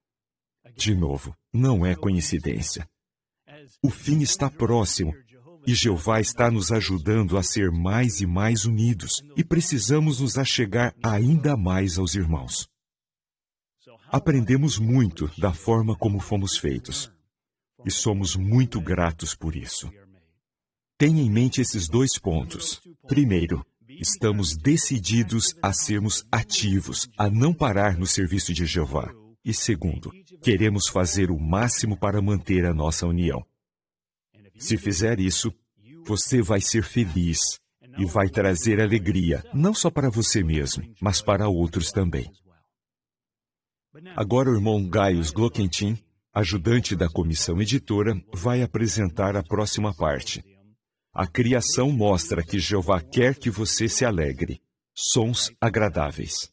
De novo, não é coincidência. O fim está próximo E Jeová está nos ajudando a ser mais e mais unidos, e precisamos nos achegar ainda mais aos irmãos. Aprendemos muito da forma como fomos feitos, e somos muito gratos por isso. Tenha em mente esses 2 pontos. Primeiro, estamos decididos a sermos ativos, a não parar no serviço de Jeová. E segundo, queremos fazer o máximo para manter a nossa união. Se fizer isso, você vai ser feliz e vai trazer alegria, não só para você mesmo, mas para outros também. Agora o irmão Gaius Glockentin, ajudante da comissão editora, vai apresentar a próxima parte. A criação mostra que Jeová quer que você se alegre. Sons agradáveis.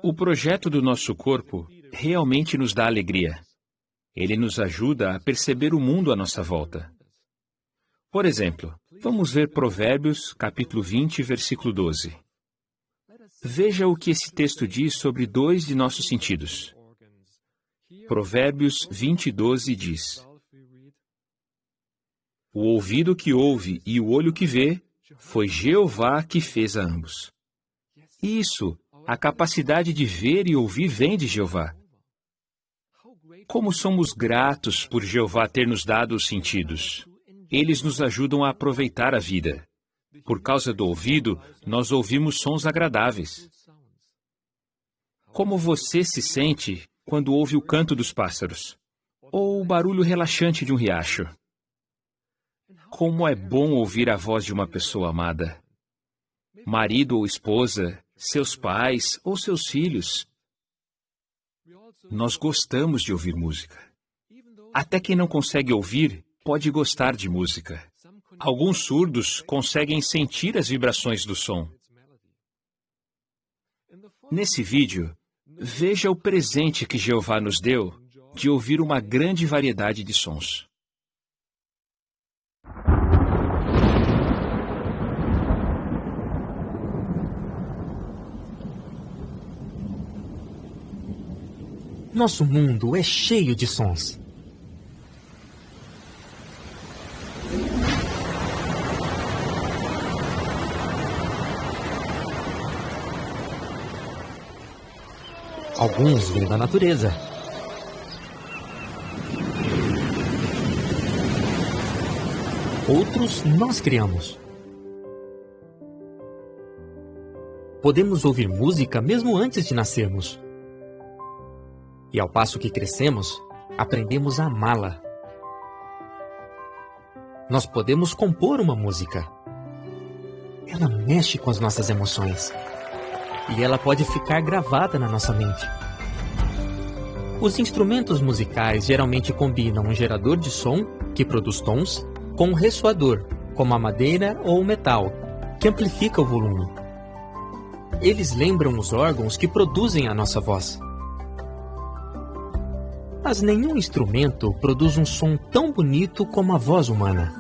O projeto do nosso corpo realmente nos dá alegria. Ele nos ajuda a perceber o mundo à nossa volta. Por exemplo, vamos ver Provérbios, capítulo 20, versículo 12. Veja o que esse texto diz sobre 2 de nossos sentidos. Provérbios 20, 12 diz: O ouvido que ouve e o olho que vê, foi Jeová que fez a ambos. Isso, a capacidade de ver e ouvir vem de Jeová. Como somos gratos por Jeová ter nos dado os sentidos. Eles nos ajudam a aproveitar a vida. Por causa do ouvido, nós ouvimos sons agradáveis. Como você se sente quando ouve o canto dos pássaros? Ou o barulho relaxante de um riacho? Como é bom ouvir a voz de uma pessoa amada. Marido ou esposa, seus pais ou seus filhos. Nós gostamos de ouvir música. Até quem não consegue ouvir, pode gostar de música. Alguns surdos conseguem sentir as vibrações do som. Nesse vídeo, veja o presente que Jeová nos deu de ouvir uma grande variedade de sons. Nosso mundo é cheio de sons. Alguns vêm da natureza. Outros nós criamos. Podemos ouvir música mesmo antes de nascermos. E ao passo que crescemos, aprendemos a amá-la. Nós podemos compor uma música. Ela mexe com as nossas emoções. E ela pode ficar gravada na nossa mente. Os instrumentos musicais geralmente combinam um gerador de som, que produz tons, com um ressoador, como a madeira ou o metal, que amplifica o volume. Eles lembram os órgãos que produzem a nossa voz. Mas nenhum instrumento produz um som tão bonito como a voz humana.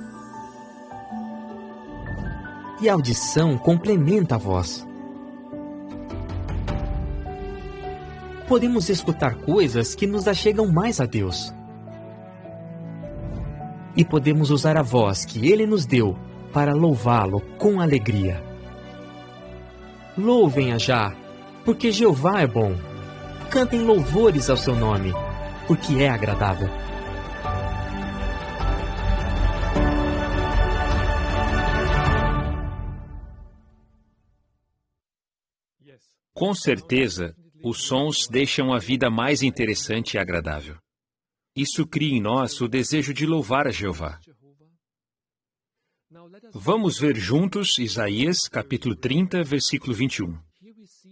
E a audição complementa a voz. Podemos escutar coisas que nos achegam mais a Deus. E podemos usar a voz que Ele nos deu para louvá-lo com alegria. Louvem-a já, porque Jeová é bom. Cantem louvores ao seu nome, porque é agradável. Com certeza, os sons deixam a vida mais interessante e agradável. Isso cria em nós o desejo de louvar a Jeová. Vamos ver juntos Isaías, capítulo 30, versículo 21.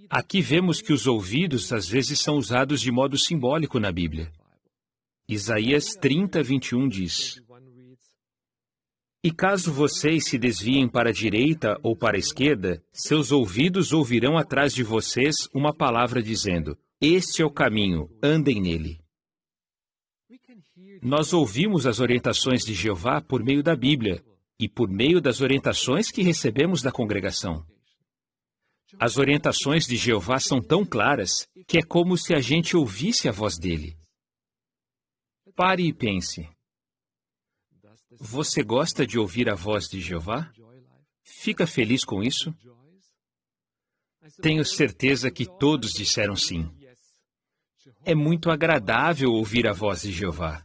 Aqui vemos que os ouvidos às vezes são usados de modo simbólico na Bíblia. Isaías 30, 21 diz: E caso vocês se desviem para a direita ou para a esquerda, seus ouvidos ouvirão atrás de vocês uma palavra dizendo: Este é o caminho, andem nele. Nós ouvimos as orientações de Jeová por meio da Bíblia e por meio das orientações que recebemos da congregação. As orientações de Jeová são tão claras que é como se a gente ouvisse a voz dele. Pare e pense. Você gosta de ouvir a voz de Jeová? Fica feliz com isso? Tenho certeza que todos disseram sim. É muito agradável ouvir a voz de Jeová.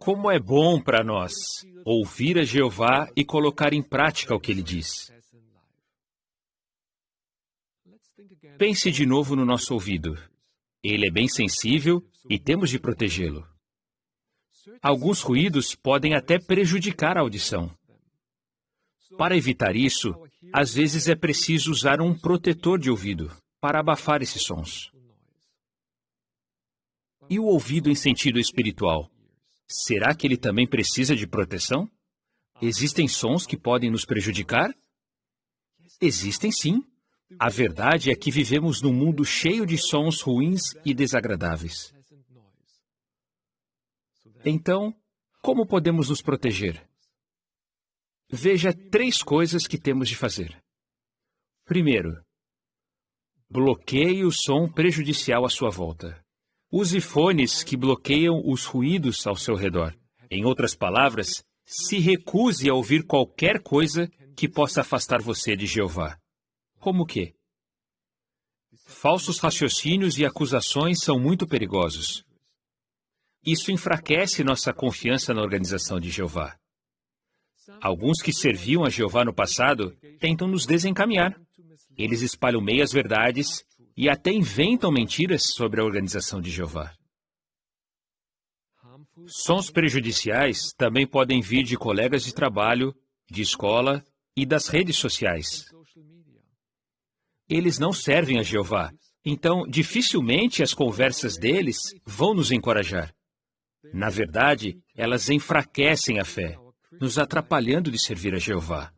Como é bom para nós ouvir a Jeová e colocar em prática o que ele diz. Pense de novo no nosso ouvido. Ele é bem sensível e temos de protegê-lo. Alguns ruídos podem até prejudicar a audição. Para evitar isso, às vezes é preciso usar um protetor de ouvido para abafar esses sons. E o ouvido em sentido espiritual? Será que ele também precisa de proteção? Existem sons que podem nos prejudicar? Existem sim. A verdade é que vivemos num mundo cheio de sons ruins e desagradáveis. Então, como podemos nos proteger? Veja 3 coisas que temos de fazer. Primeiro, bloqueie o som prejudicial à sua volta. Use fones que bloqueiam os ruídos ao seu redor. Em outras palavras, se recuse a ouvir qualquer coisa que possa afastar você de Jeová. Como o quê? Falsos raciocínios e acusações são muito perigosos. Isso enfraquece nossa confiança na organização de Jeová. Alguns que serviam a Jeová no passado tentam nos desencaminhar. Eles espalham meias-verdades e até inventam mentiras sobre a organização de Jeová. Sons prejudiciais também podem vir de colegas de trabalho, de escola e das redes sociais. Eles não servem a Jeová, então dificilmente as conversas deles vão nos encorajar. Na verdade, elas enfraquecem a fé, nos atrapalhando de servir a Jeová.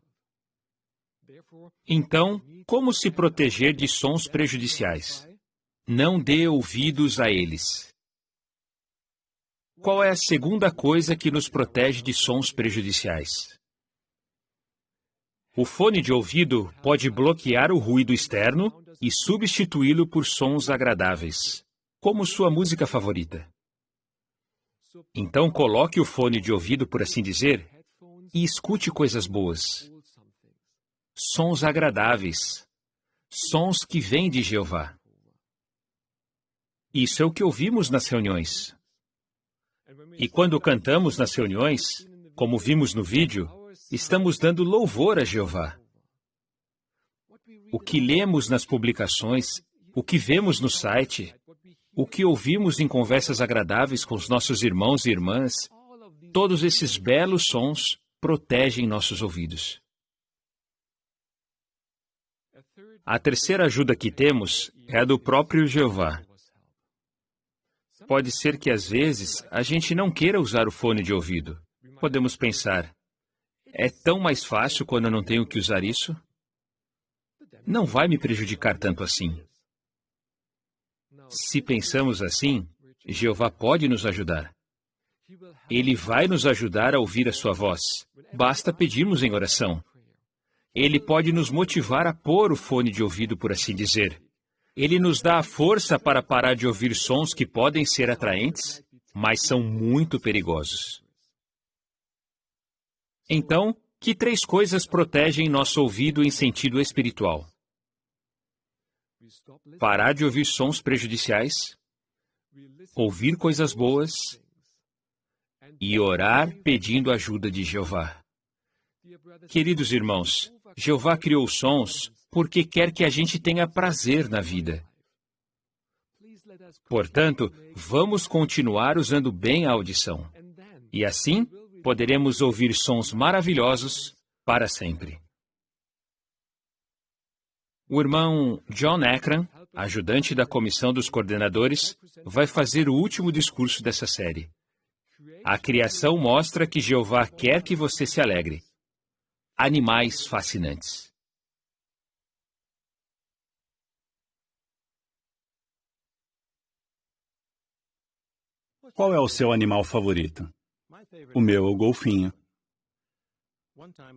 Então, como se proteger de sons prejudiciais? Não dê ouvidos a eles. Qual é a segunda coisa que nos protege de sons prejudiciais? O fone de ouvido pode bloquear o ruído externo e substituí-lo por sons agradáveis, como sua música favorita. Então coloque o fone de ouvido, por assim dizer, e escute coisas boas. Sons agradáveis. Sons que vêm de Jeová. Isso é o que ouvimos nas reuniões. E quando cantamos nas reuniões, como vimos no vídeo, estamos dando louvor a Jeová. O que lemos nas publicações, o que vemos no site, o que ouvimos em conversas agradáveis com os nossos irmãos e irmãs, todos esses belos sons protegem nossos ouvidos. A terceira ajuda que temos é a do próprio Jeová. Pode ser que às vezes a gente não queira usar o fone de ouvido. Podemos pensar, é tão mais fácil quando eu não tenho que usar isso? Não vai me prejudicar tanto assim. Se pensamos assim, Jeová pode nos ajudar. Ele vai nos ajudar a ouvir a sua voz. Basta pedirmos em oração. Ele pode nos motivar a pôr o fone de ouvido, por assim dizer. Ele nos dá a força para parar de ouvir sons que podem ser atraentes, mas são muito perigosos. Então, que 3 coisas protegem nosso ouvido em sentido espiritual? Parar de ouvir sons prejudiciais, ouvir coisas boas e orar pedindo ajuda de Jeová. Queridos irmãos, Jeová criou sons porque quer que a gente tenha prazer na vida. Portanto, vamos continuar usando bem a audição. E assim, poderemos ouvir sons maravilhosos para sempre. O irmão John Ekran, ajudante da comissão dos coordenadores, vai fazer o último discurso dessa série. A criação mostra que Jeová quer que você se alegre. Animais fascinantes. Qual é o seu animal favorito? O meu é o golfinho.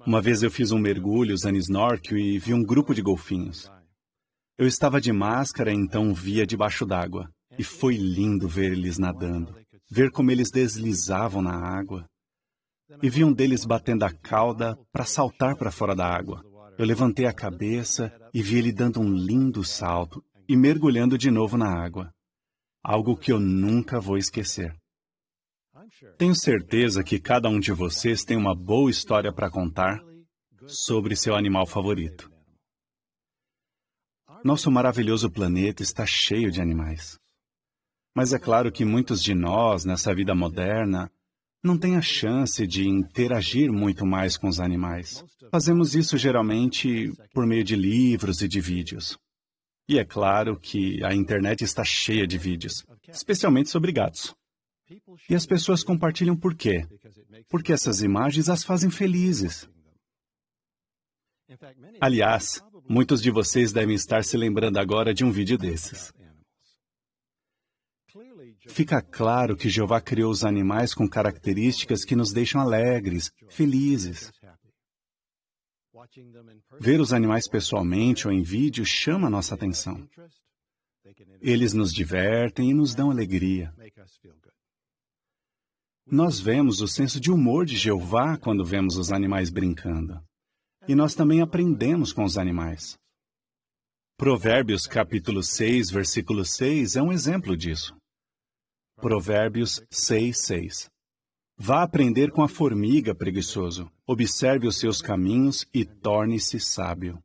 Uma vez eu fiz um mergulho usando snorkel e vi um grupo de golfinhos. Eu estava de máscara, então via debaixo d'água. E foi lindo ver eles nadando, ver como eles deslizavam na água. E vi um deles batendo a cauda para saltar para fora da água. Eu levantei a cabeça e vi ele dando um lindo salto e mergulhando de novo na água. Algo que eu nunca vou esquecer. Tenho certeza que cada um de vocês tem uma boa história para contar sobre seu animal favorito. Nosso maravilhoso planeta está cheio de animais. Mas é claro que muitos de nós, nessa vida moderna, não têm a chance de interagir muito mais com os animais. Fazemos isso geralmente por meio de livros e de vídeos. E é claro que a internet está cheia de vídeos, especialmente sobre gatos. E as pessoas compartilham por quê? Porque essas imagens as fazem felizes. Aliás, muitos de vocês devem estar se lembrando agora de um vídeo desses. Fica claro que Jeová criou os animais com características que nos deixam alegres, felizes. Ver os animais pessoalmente ou em vídeo chama nossa atenção. Eles nos divertem e nos dão alegria. Nós vemos o senso de humor de Jeová quando vemos os animais brincando. E nós também aprendemos com os animais. Provérbios capítulo 6, versículo 6 é um exemplo disso. Provérbios 6, 6. Vá aprender com a formiga, preguiçoso. Observe os seus caminhos e torne-se sábio.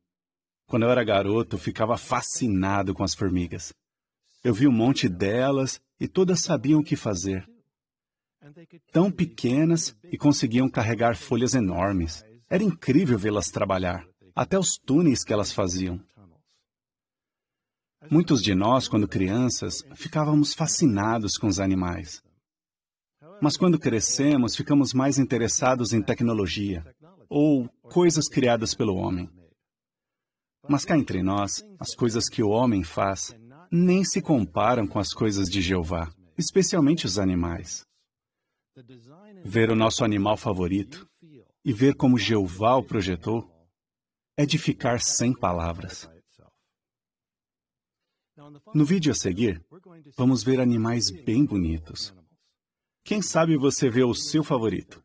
Quando eu era garoto, ficava fascinado com as formigas. Eu vi um monte delas e todas sabiam o que fazer. Tão pequenas e conseguiam carregar folhas enormes. Era incrível vê-las trabalhar, até os túneis que elas faziam. Muitos de nós, quando crianças, ficávamos fascinados com os animais. Mas quando crescemos, ficamos mais interessados em tecnologia, ou coisas criadas pelo homem. Mas cá entre nós, as coisas que o homem faz nem se comparam com as coisas de Jeová, especialmente os animais. Ver o nosso animal favorito e ver como Jeová o projetou é de ficar sem palavras. No vídeo a seguir, vamos ver animais bem bonitos. Quem sabe você vê o seu favorito?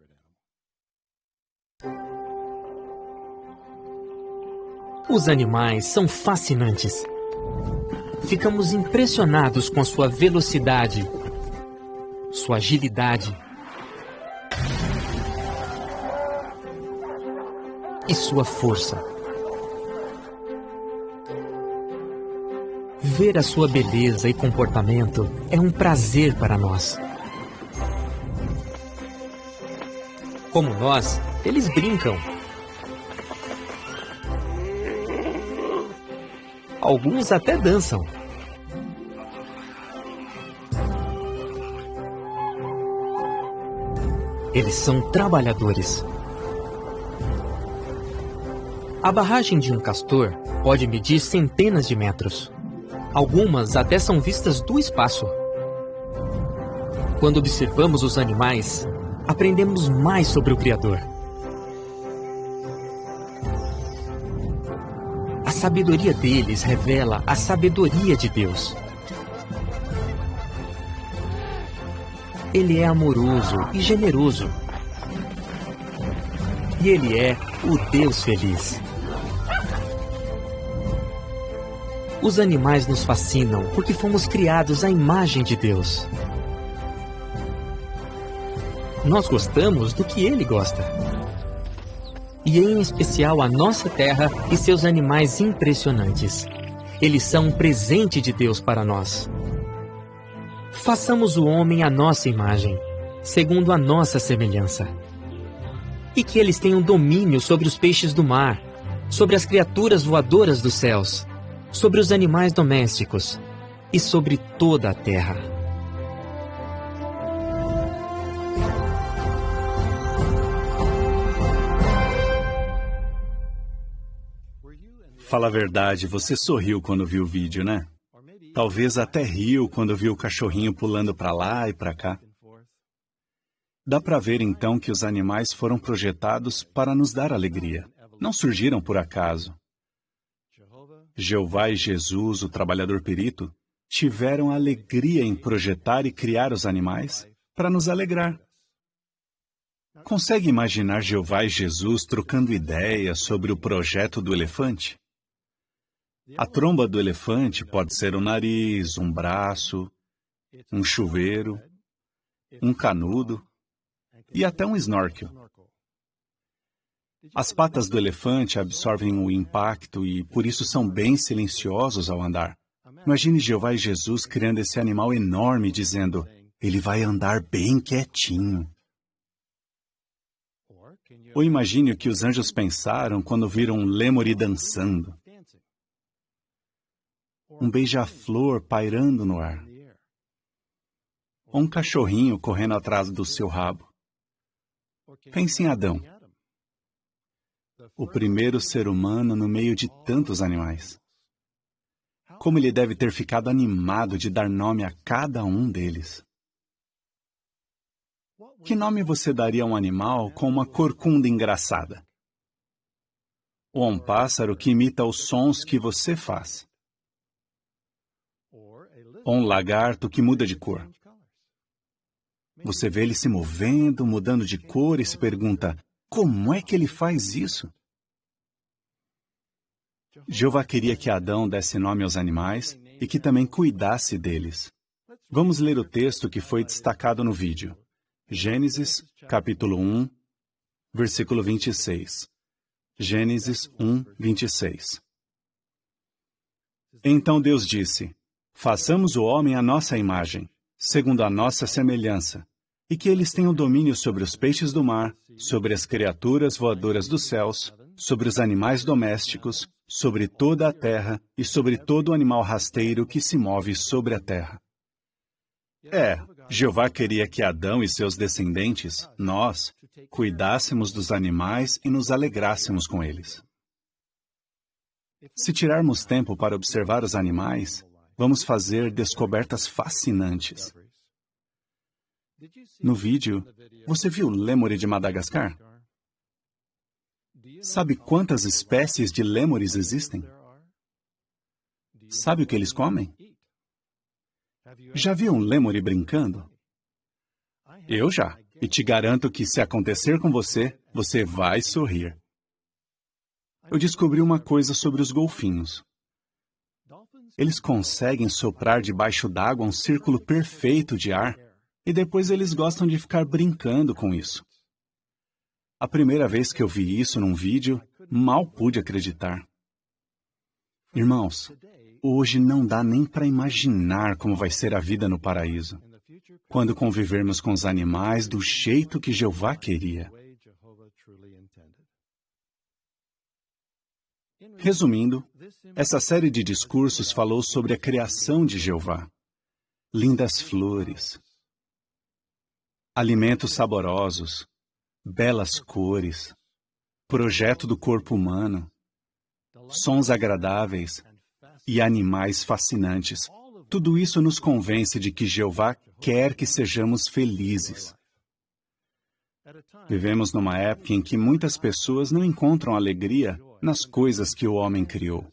Os animais são fascinantes. Ficamos impressionados com sua velocidade, sua agilidade e sua força. Ver a sua beleza e comportamento é um prazer para nós. Como nós, eles brincam. Alguns até dançam. Eles são trabalhadores. A barragem de um castor pode medir centenas de metros. Algumas até são vistas do espaço. Quando observamos os animais, aprendemos mais sobre o Criador. A sabedoria deles revela a sabedoria de Deus. Ele é amoroso e generoso. E Ele é o Deus feliz. Os animais nos fascinam porque fomos criados à imagem de Deus. Nós gostamos do que Ele gosta. E em especial a nossa terra e seus animais impressionantes. Eles são um presente de Deus para nós. Façamos o homem à nossa imagem, segundo a nossa semelhança. E que eles tenham domínio sobre os peixes do mar, sobre as criaturas voadoras dos céus, sobre os animais domésticos e sobre toda a terra. Fala a verdade, você sorriu quando viu o vídeo, né? Talvez até riu quando viu o cachorrinho pulando para lá e para cá. Dá para ver então que os animais foram projetados para nos dar alegria. Não surgiram por acaso. Jeová e Jesus, o trabalhador perito, tiveram alegria em projetar e criar os animais para nos alegrar. Consegue imaginar Jeová e Jesus trocando ideias sobre o projeto do elefante? A tromba do elefante pode ser um nariz, um braço, um chuveiro, um canudo e até um snorkel. As patas do elefante absorvem o impacto e, por isso, são bem silenciosos ao andar. Imagine Jeová e Jesus criando esse animal enorme, dizendo, ele vai andar bem quietinho. Ou imagine o que os anjos pensaram quando viram um lêmure dançando. Um beija-flor pairando no ar. Ou um cachorrinho correndo atrás do seu rabo. Pense em Adão, o primeiro ser humano no meio de tantos animais. Como ele deve ter ficado animado de dar nome a cada um deles. Que nome você daria a um animal com uma corcunda engraçada? Ou a um pássaro que imita os sons que você faz? Ou um lagarto que muda de cor? Você vê ele se movendo, mudando de cor e se pergunta, como é que ele faz isso? Jeová queria que Adão desse nome aos animais e que também cuidasse deles. Vamos ler o texto que foi destacado no vídeo. Gênesis, capítulo 1, versículo 26. Gênesis 1, 26. Então Deus disse, façamos o homem à nossa imagem, segundo a nossa semelhança, e que eles tenham domínio sobre os peixes do mar, sobre as criaturas voadoras dos céus, sobre os animais domésticos, sobre toda a terra e sobre todo animal rasteiro que se move sobre a terra. Jeová queria que Adão e seus descendentes, nós, cuidássemos dos animais e nos alegrássemos com eles. Se tirarmos tempo para observar os animais, vamos fazer descobertas fascinantes. No vídeo, você viu o lêmure de Madagascar? Sabe quantas espécies de lêmures existem? Sabe o que eles comem? Já viu um lêmure brincando? Eu já. E te garanto que se acontecer com você, você vai sorrir. Eu descobri uma coisa sobre os golfinhos. Eles conseguem soprar debaixo d'água um círculo perfeito de ar e depois eles gostam de ficar brincando com isso. A primeira vez que eu vi isso num vídeo, mal pude acreditar. Irmãos, hoje não dá nem para imaginar como vai ser a vida no paraíso, quando convivermos com os animais do jeito que Jeová queria. Resumindo, essa série de discursos falou sobre a criação de Jeová. Lindas flores, alimentos saborosos, belas cores, projeto do corpo humano, sons agradáveis e animais fascinantes. Tudo isso nos convence de que Jeová quer que sejamos felizes. Vivemos numa época em que muitas pessoas não encontram alegria nas coisas que o homem criou.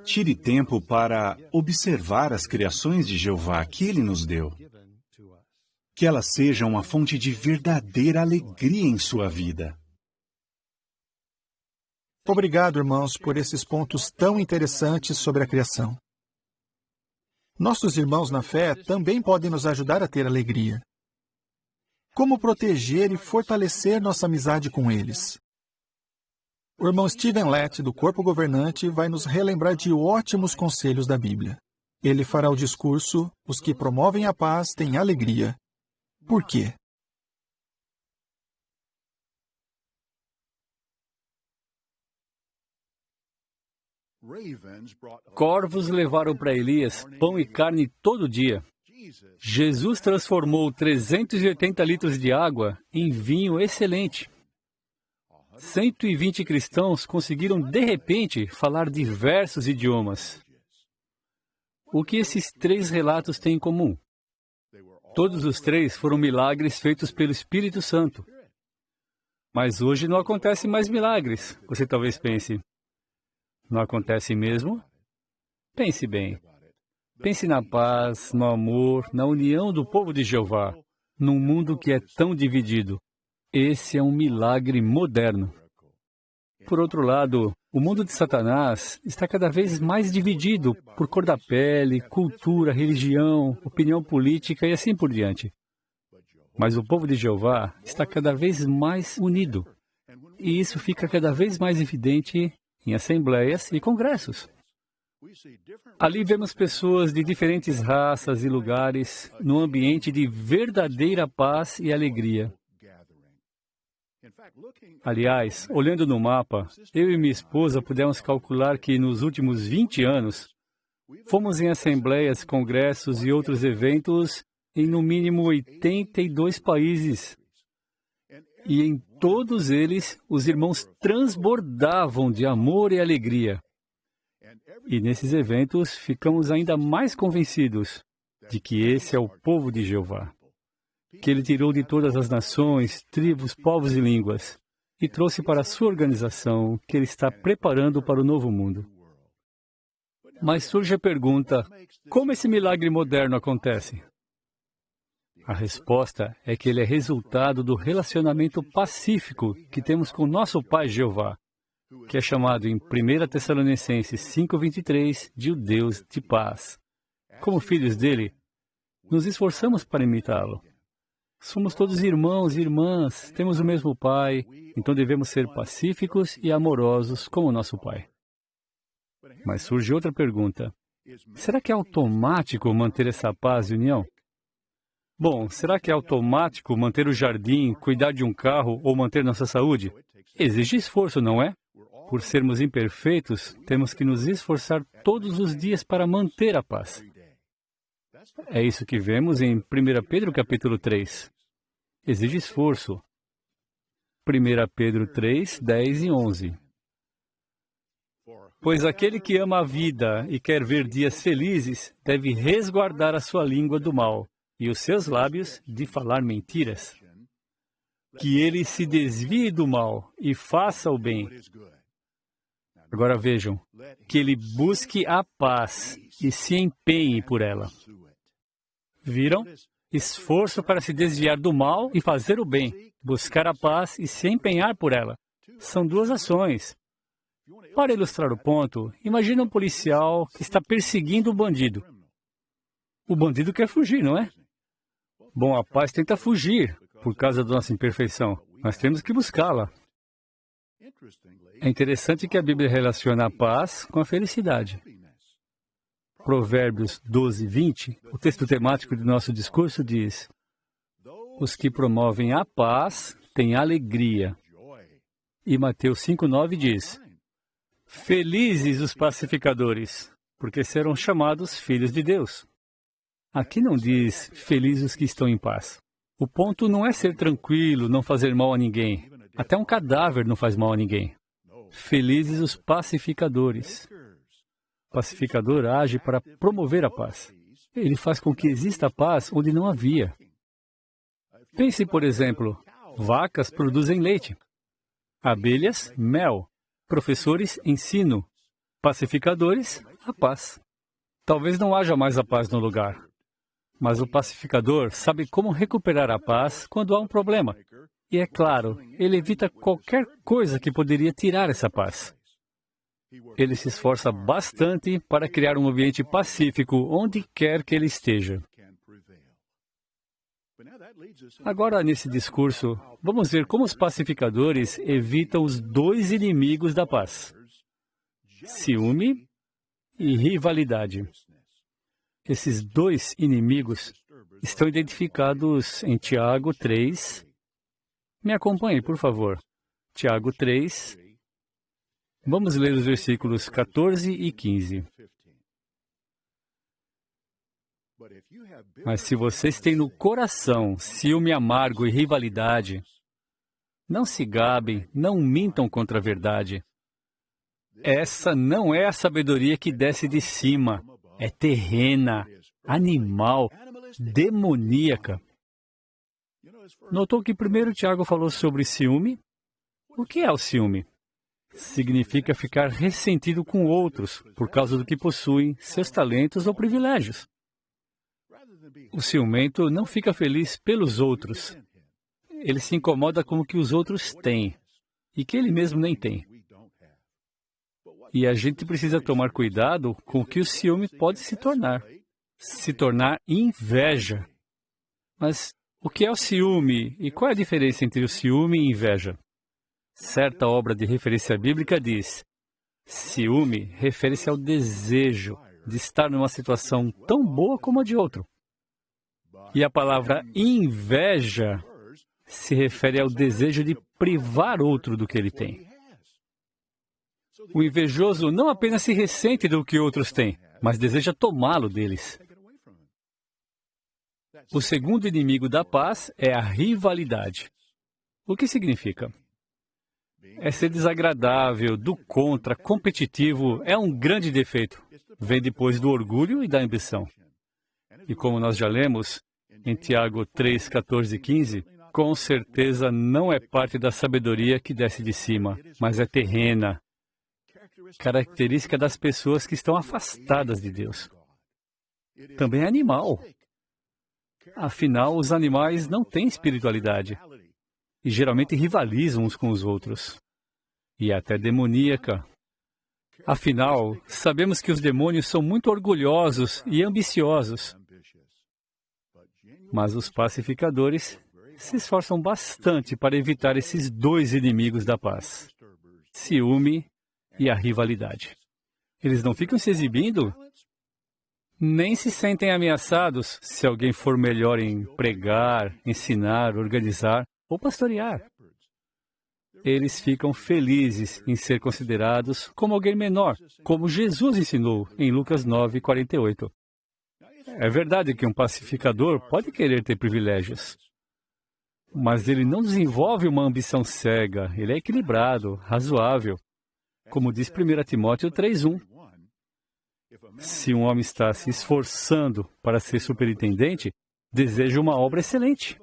Tire tempo para observar as criações de Jeová que Ele nos deu. Que elas sejam uma fonte de verdadeira alegria em sua vida. Obrigado, irmãos, por esses pontos tão interessantes sobre a criação. Nossos irmãos na fé também podem nos ajudar a ter alegria. Como proteger e fortalecer nossa amizade com eles? O irmão Steven Lett, do Corpo Governante, vai nos relembrar de ótimos conselhos da Bíblia. Ele fará o discurso, os que promovem a paz têm alegria. Por quê? Corvos levaram para Elias pão e carne todo dia. Jesus transformou 380 litros de água em vinho excelente. 120 cristãos conseguiram, de repente, falar diversos idiomas. O que esses três relatos têm em comum? Todos os três foram milagres feitos pelo Espírito Santo. Mas hoje não acontecem mais milagres. Você talvez pense, não acontece mesmo? Pense bem. Pense na paz, no amor, na união do povo de Jeová, num mundo que é tão dividido. Esse é um milagre moderno. Por outro lado, o mundo de Satanás está cada vez mais dividido por cor da pele, cultura, religião, opinião política e assim por diante. Mas o povo de Jeová está cada vez mais unido. E isso fica cada vez mais evidente em assembleias e congressos. Ali vemos pessoas de diferentes raças e lugares num ambiente de verdadeira paz e alegria. Aliás, olhando no mapa, eu e minha esposa pudemos calcular que nos últimos 20 anos, fomos em assembleias, congressos e outros eventos em no mínimo 82 países. E em todos eles, os irmãos transbordavam de amor e alegria. E nesses eventos, ficamos ainda mais convencidos de que esse é o povo de Jeová, que ele tirou de todas as nações, tribos, povos e línguas, e trouxe para a sua organização que ele está preparando para o novo mundo. Mas surge a pergunta, como esse milagre moderno acontece? A resposta é que ele é resultado do relacionamento pacífico que temos com nosso Pai Jeová, que é chamado em 1 Tessalonicenses 5:23 de o Deus de paz. Como filhos dele, nos esforçamos para imitá-lo. Somos todos irmãos e irmãs, temos o mesmo Pai, então devemos ser pacíficos e amorosos como nosso Pai. Mas surge outra pergunta. Será que é automático manter essa paz e união? Bom, será que é automático manter o jardim, cuidar de um carro ou manter nossa saúde? Exige esforço, não é? Por sermos imperfeitos, temos que nos esforçar todos os dias para manter a paz. É isso que vemos em 1 Pedro capítulo 3. Exige esforço. 1 Pedro 3, 10 e 11. Pois aquele que ama a vida e quer ver dias felizes, deve resguardar a sua língua do mal e os seus lábios de falar mentiras. Que ele se desvie do mal e faça o bem. Agora vejam, que ele busque a paz e se empenhe por ela. Viram? Esforço para se desviar do mal e fazer o bem. Buscar a paz e se empenhar por ela. São duas ações. Para ilustrar o ponto, imagine um policial que está perseguindo o bandido. O bandido quer fugir, não é? Bom, a paz tenta fugir por causa da nossa imperfeição. Nós temos que buscá-la. É interessante que a Bíblia relaciona a paz com a felicidade. Provérbios 12, 20, o texto temático do nosso discurso diz: os que promovem a paz têm alegria. E Mateus 5, 9 diz: felizes os pacificadores, porque serão chamados filhos de Deus. Aqui não diz felizes os que estão em paz. O ponto não é ser tranquilo, não fazer mal a ninguém. Até um cadáver não faz mal a ninguém. Felizes os pacificadores. O pacificador age para promover a paz. Ele faz com que exista paz onde não havia. Pense, por exemplo, vacas produzem leite. Abelhas, mel. Professores, ensino. Pacificadores, a paz. Talvez não haja mais a paz no lugar. Mas o pacificador sabe como recuperar a paz quando há um problema. E é claro, ele evita qualquer coisa que poderia tirar essa paz. Ele se esforça bastante para criar um ambiente pacífico onde quer que ele esteja. Agora, nesse discurso, vamos ver como os pacificadores evitam os dois inimigos da paz: ciúme e rivalidade. Esses dois inimigos estão identificados em Tiago 3. Me acompanhe, por favor. Tiago 3. Vamos ler os versículos 14 e 15. Mas se vocês têm no coração ciúme amargo e rivalidade, não se gabem, não mintam contra a verdade. Essa não é a sabedoria que desce de cima, é terrena, animal, demoníaca. Notou que primeiro Tiago falou sobre ciúme? O que é o ciúme? Significa ficar ressentido com outros por causa do que possuem, seus talentos ou privilégios. O ciumento não fica feliz pelos outros. Ele se incomoda com o que os outros têm e que ele mesmo nem tem. E a gente precisa tomar cuidado com o que o ciúme pode se tornar inveja. Mas o que é o ciúme e qual é a diferença entre o ciúme e inveja? Certa obra de referência bíblica diz: ciúme refere-se ao desejo de estar numa situação tão boa como a de outro. E a palavra inveja se refere ao desejo de privar outro do que ele tem. O invejoso não apenas se ressente do que outros têm, mas deseja tomá-lo deles. O segundo inimigo da paz é a rivalidade. O que significa? É ser desagradável, do contra, competitivo, é um grande defeito. Vem depois do orgulho e da ambição. E como nós já lemos em Tiago 3, 14 e 15, com certeza não é parte da sabedoria que desce de cima, mas é terrena, característica das pessoas que estão afastadas de Deus. Também é animal. Afinal, os animais não têm espiritualidade e geralmente rivalizam uns com os outros. E até demoníaca. Afinal, sabemos que os demônios são muito orgulhosos e ambiciosos. Mas os pacificadores se esforçam bastante para evitar esses dois inimigos da paz: ciúme e a rivalidade. Eles não ficam se exibindo, nem se sentem ameaçados se alguém for melhor em pregar, ensinar, organizar ou pastorear. Eles ficam felizes em ser considerados como alguém menor, como Jesus ensinou em Lucas 9, 48. É verdade que um pacificador pode querer ter privilégios, mas ele não desenvolve uma ambição cega, ele é equilibrado, razoável. Como diz 1 Timóteo 3:1. Se um homem está se esforçando para ser superintendente, deseja uma obra excelente.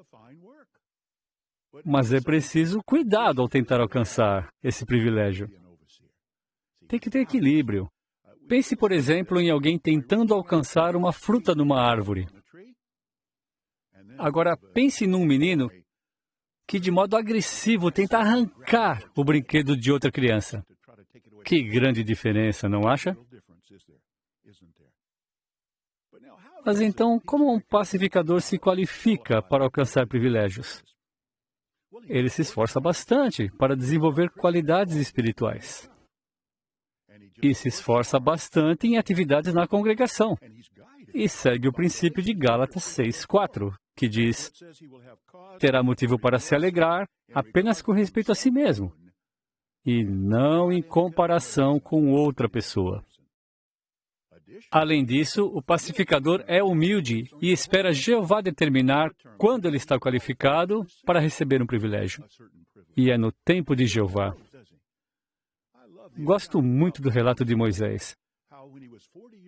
Mas é preciso cuidado ao tentar alcançar esse privilégio. Tem que ter equilíbrio. Pense, por exemplo, em alguém tentando alcançar uma fruta numa árvore. Agora, pense num menino que, de modo agressivo, tenta arrancar o brinquedo de outra criança. Que grande diferença, não acha? Mas então, como um pacificador se qualifica para alcançar privilégios? Ele se esforça bastante para desenvolver qualidades espirituais. E se esforça bastante em atividades na congregação. E segue o princípio de Gálatas 6:4, que diz: terá motivo para se alegrar apenas com respeito a si mesmo, e não em comparação com outra pessoa. Além disso, o pacificador é humilde e espera Jeová determinar quando ele está qualificado para receber um privilégio. E é no tempo de Jeová. Gosto muito do relato de Moisés.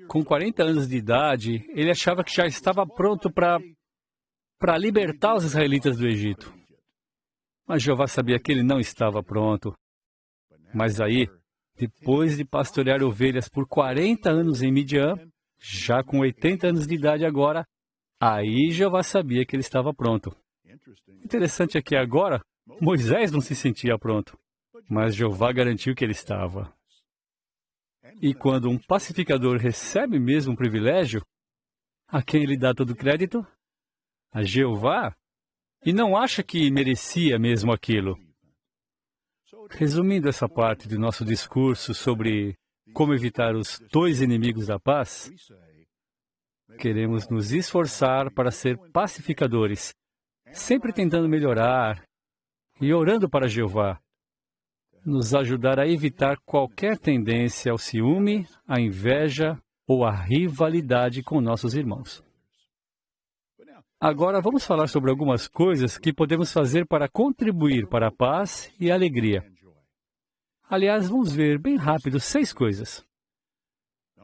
Com 40 anos de idade, ele achava que já estava pronto para libertar os israelitas do Egito. Mas Jeová sabia que ele não estava pronto. Mas aí, depois de pastorear ovelhas por 40 anos em Midian, já com 80 anos de idade agora, aí Jeová sabia que ele estava pronto. Interessante é que agora, Moisés não se sentia pronto, mas Jeová garantiu que ele estava. E quando um pacificador recebe mesmo um privilégio, a quem ele dá todo o crédito? A Jeová. E não acha que merecia mesmo aquilo. Resumindo essa parte do nosso discurso sobre como evitar os dois inimigos da paz, queremos nos esforçar para ser pacificadores, sempre tentando melhorar e orando para Jeová, nos ajudar a evitar qualquer tendência ao ciúme, à inveja ou à rivalidade com nossos irmãos. Agora vamos falar sobre algumas coisas que podemos fazer para contribuir para a paz e a alegria. Aliás, vamos ver bem rápido 6 coisas.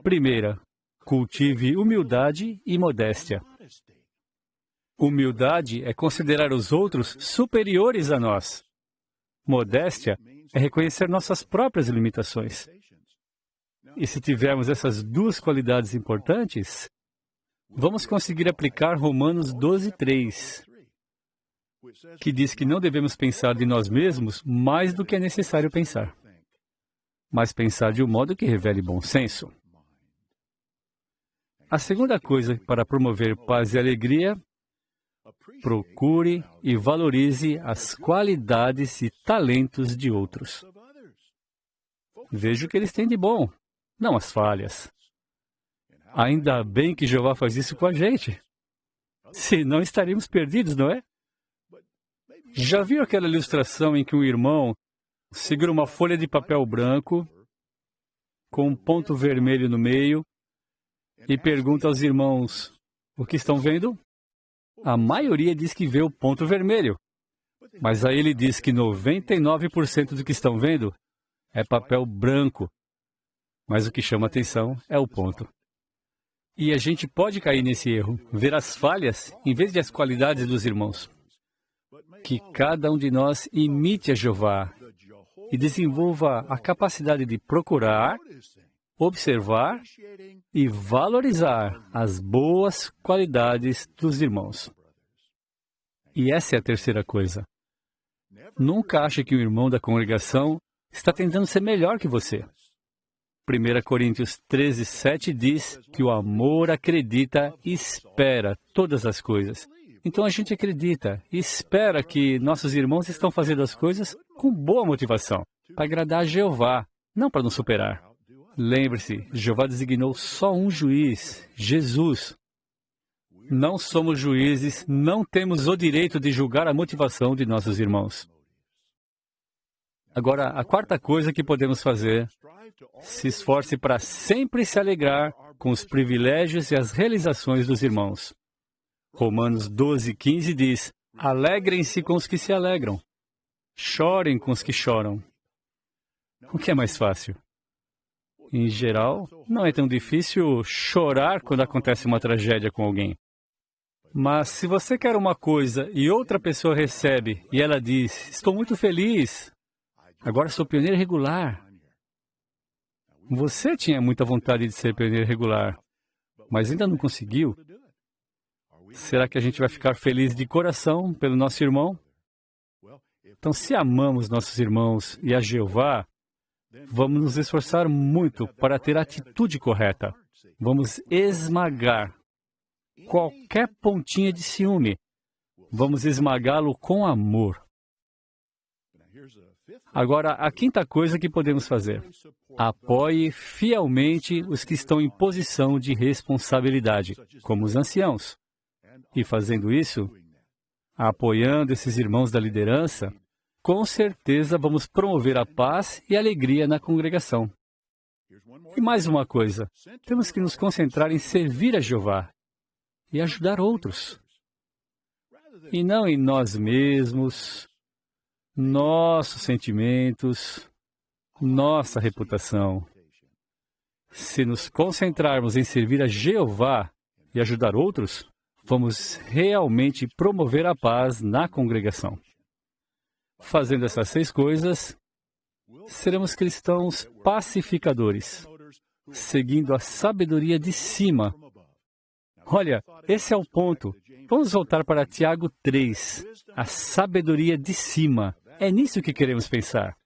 Primeira, cultive humildade e modéstia. Humildade é considerar os outros superiores a nós. Modéstia é reconhecer nossas próprias limitações. E se tivermos essas duas qualidades importantes, vamos conseguir aplicar Romanos 12:3, que diz que não devemos pensar de nós mesmos mais do que é necessário pensar, mas pensar de um modo que revele bom senso. A segunda coisa para promover paz e alegria: procure e valorize as qualidades e talentos de outros. Veja o que eles têm de bom, não as falhas. Ainda bem que Jeová faz isso com a gente. Senão estaríamos perdidos, não é? Já viu aquela ilustração em que um irmão segura uma folha de papel branco com um ponto vermelho no meio e pergunta aos irmãos: o que estão vendo? A maioria diz que vê o ponto vermelho, mas aí ele diz que 99% do que estão vendo é papel branco, mas o que chama atenção é o ponto. E a gente pode cair nesse erro, ver as falhas em vez de as qualidades dos irmãos. Que cada um de nós imite a Jeová e desenvolva a capacidade de procurar, observar e valorizar as boas qualidades dos irmãos. E essa é a terceira coisa. Nunca ache que o irmão da congregação está tentando ser melhor que você. 1 Coríntios 13:7 diz que o amor acredita e espera todas as coisas. Então a gente acredita e espera que nossos irmãos estão fazendo as coisas com boa motivação, para agradar a Jeová, não para nos superar. Lembre-se, Jeová designou só um juiz, Jesus. Não somos juízes, não temos o direito de julgar a motivação de nossos irmãos. Agora, a quarta coisa que podemos fazer: se esforce para sempre se alegrar com os privilégios e as realizações dos irmãos. Romanos 12:15 diz: alegrem-se com os que se alegram, chorem com os que choram. O que é mais fácil? Em geral, não é tão difícil chorar quando acontece uma tragédia com alguém. Mas se você quer uma coisa e outra pessoa recebe e ela diz: estou muito feliz, agora sou pioneiro regular. Você tinha muita vontade de ser pioneiro regular, mas ainda não conseguiu. Será que a gente vai ficar feliz de coração pelo nosso irmão? Então, se amamos nossos irmãos e a Jeová, vamos nos esforçar muito para ter a atitude correta. Vamos esmagar qualquer pontinha de ciúme. Vamos esmagá-lo com amor. Agora, a quinta coisa que podemos fazer: apoie fielmente os que estão em posição de responsabilidade, como os anciãos. E fazendo isso, apoiando esses irmãos da liderança, com certeza vamos promover a paz e a alegria na congregação. E mais uma coisa: temos que nos concentrar em servir a Jeová e ajudar outros. E não em nós mesmos, nossos sentimentos, nossa reputação. Se nos concentrarmos em servir a Jeová e ajudar outros, vamos realmente promover a paz na congregação. Fazendo essas 6 coisas, seremos cristãos pacificadores, seguindo a sabedoria de cima. Olha, esse é o ponto. Vamos voltar para Tiago 3, a sabedoria de cima. É nisso que queremos pensar.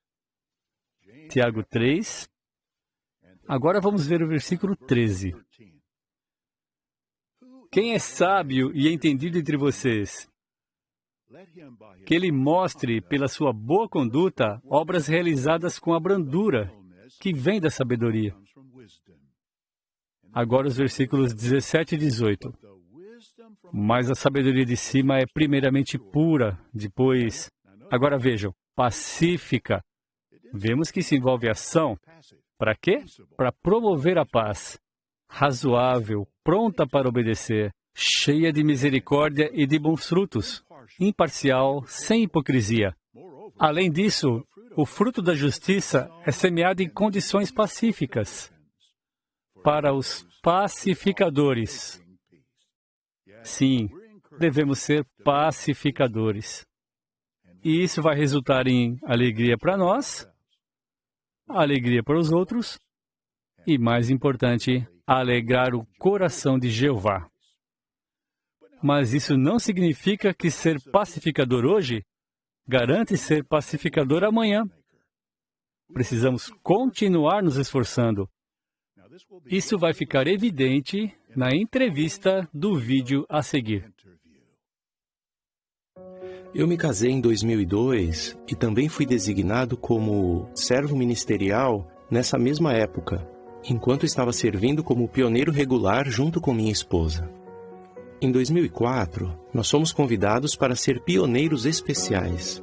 Tiago 3. Agora vamos ver o versículo 13. Quem é sábio e entendido entre vocês? Que ele mostre, pela sua boa conduta, obras realizadas com a brandura, que vem da sabedoria. Agora os versículos 17 e 18. Mas a sabedoria de cima é primeiramente pura, depois... Agora vejam, pacífica. Vemos que isso envolve ação. Para quê? Para promover a paz. Razoável, pronta para obedecer, cheia de misericórdia e de bons frutos, imparcial, sem hipocrisia. Além disso, o fruto da justiça é semeado em condições pacíficas para os pacificadores. Sim, devemos ser pacificadores. E isso vai resultar em alegria para nós, alegria para os outros e, mais importante, alegrar o coração de Jeová. Mas isso não significa que ser pacificador hoje garante ser pacificador amanhã. Precisamos continuar nos esforçando. Isso vai ficar evidente na entrevista do vídeo a seguir. Eu me casei em 2002 e também fui designado como servo ministerial nessa mesma época, enquanto estava servindo como pioneiro regular junto com minha esposa. Em 2004, nós fomos convidados para ser pioneiros especiais.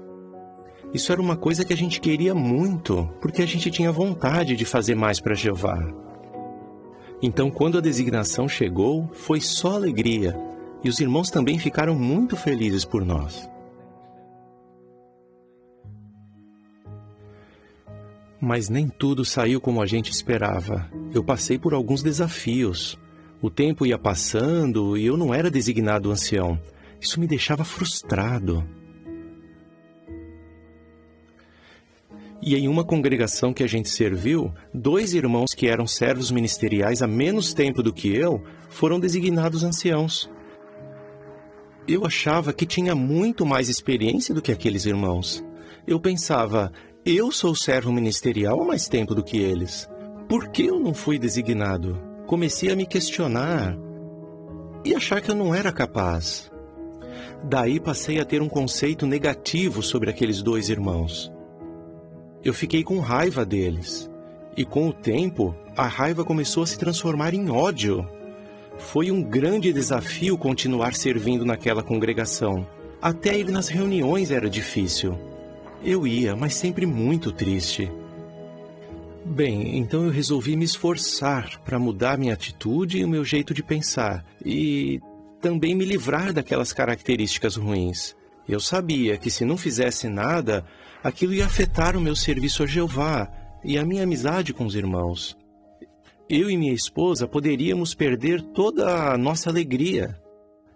Isso era uma coisa que a gente queria muito, porque a gente tinha vontade de fazer mais para Jeová. Então, quando a designação chegou, foi só alegria, e os irmãos também ficaram muito felizes por nós. Mas nem tudo saiu como a gente esperava. Eu passei por alguns desafios. O tempo ia passando e eu não era designado ancião. Isso me deixava frustrado. E em uma congregação que a gente serviu, 2 irmãos que eram servos ministeriais há menos tempo do que eu, foram designados anciãos. Eu achava que tinha muito mais experiência do que aqueles irmãos. Eu pensava, eu sou servo ministerial há mais tempo do que eles. Por que eu não fui designado? Comecei a me questionar e achar que eu não era capaz. Daí passei a ter um conceito negativo sobre aqueles 2 irmãos. Eu fiquei com raiva deles. E com o tempo, a raiva começou a se transformar em ódio. Foi um grande desafio continuar servindo naquela congregação. Até ir nas reuniões era difícil. Eu ia, mas sempre muito triste. Bem, então eu resolvi me esforçar para mudar minha atitude e o meu jeito de pensar. E também me livrar daquelas características ruins. Eu sabia que se não fizesse nada, aquilo ia afetar o meu serviço a Jeová e a minha amizade com os irmãos. Eu e minha esposa poderíamos perder toda a nossa alegria.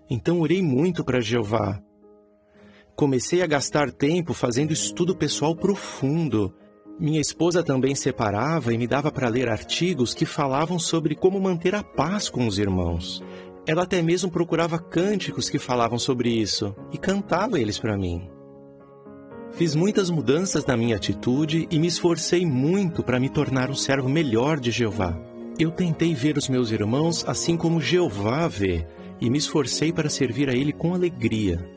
Então orei muito para Jeová. Comecei a gastar tempo fazendo estudo pessoal profundo. Minha esposa também separava e me dava para ler artigos que falavam sobre como manter a paz com os irmãos. Ela até mesmo procurava cânticos que falavam sobre isso e cantava eles para mim. Fiz muitas mudanças na minha atitude e me esforcei muito para me tornar um servo melhor de Jeová. Eu tentei ver os meus irmãos assim como Jeová vê e me esforcei para servir a Ele com alegria.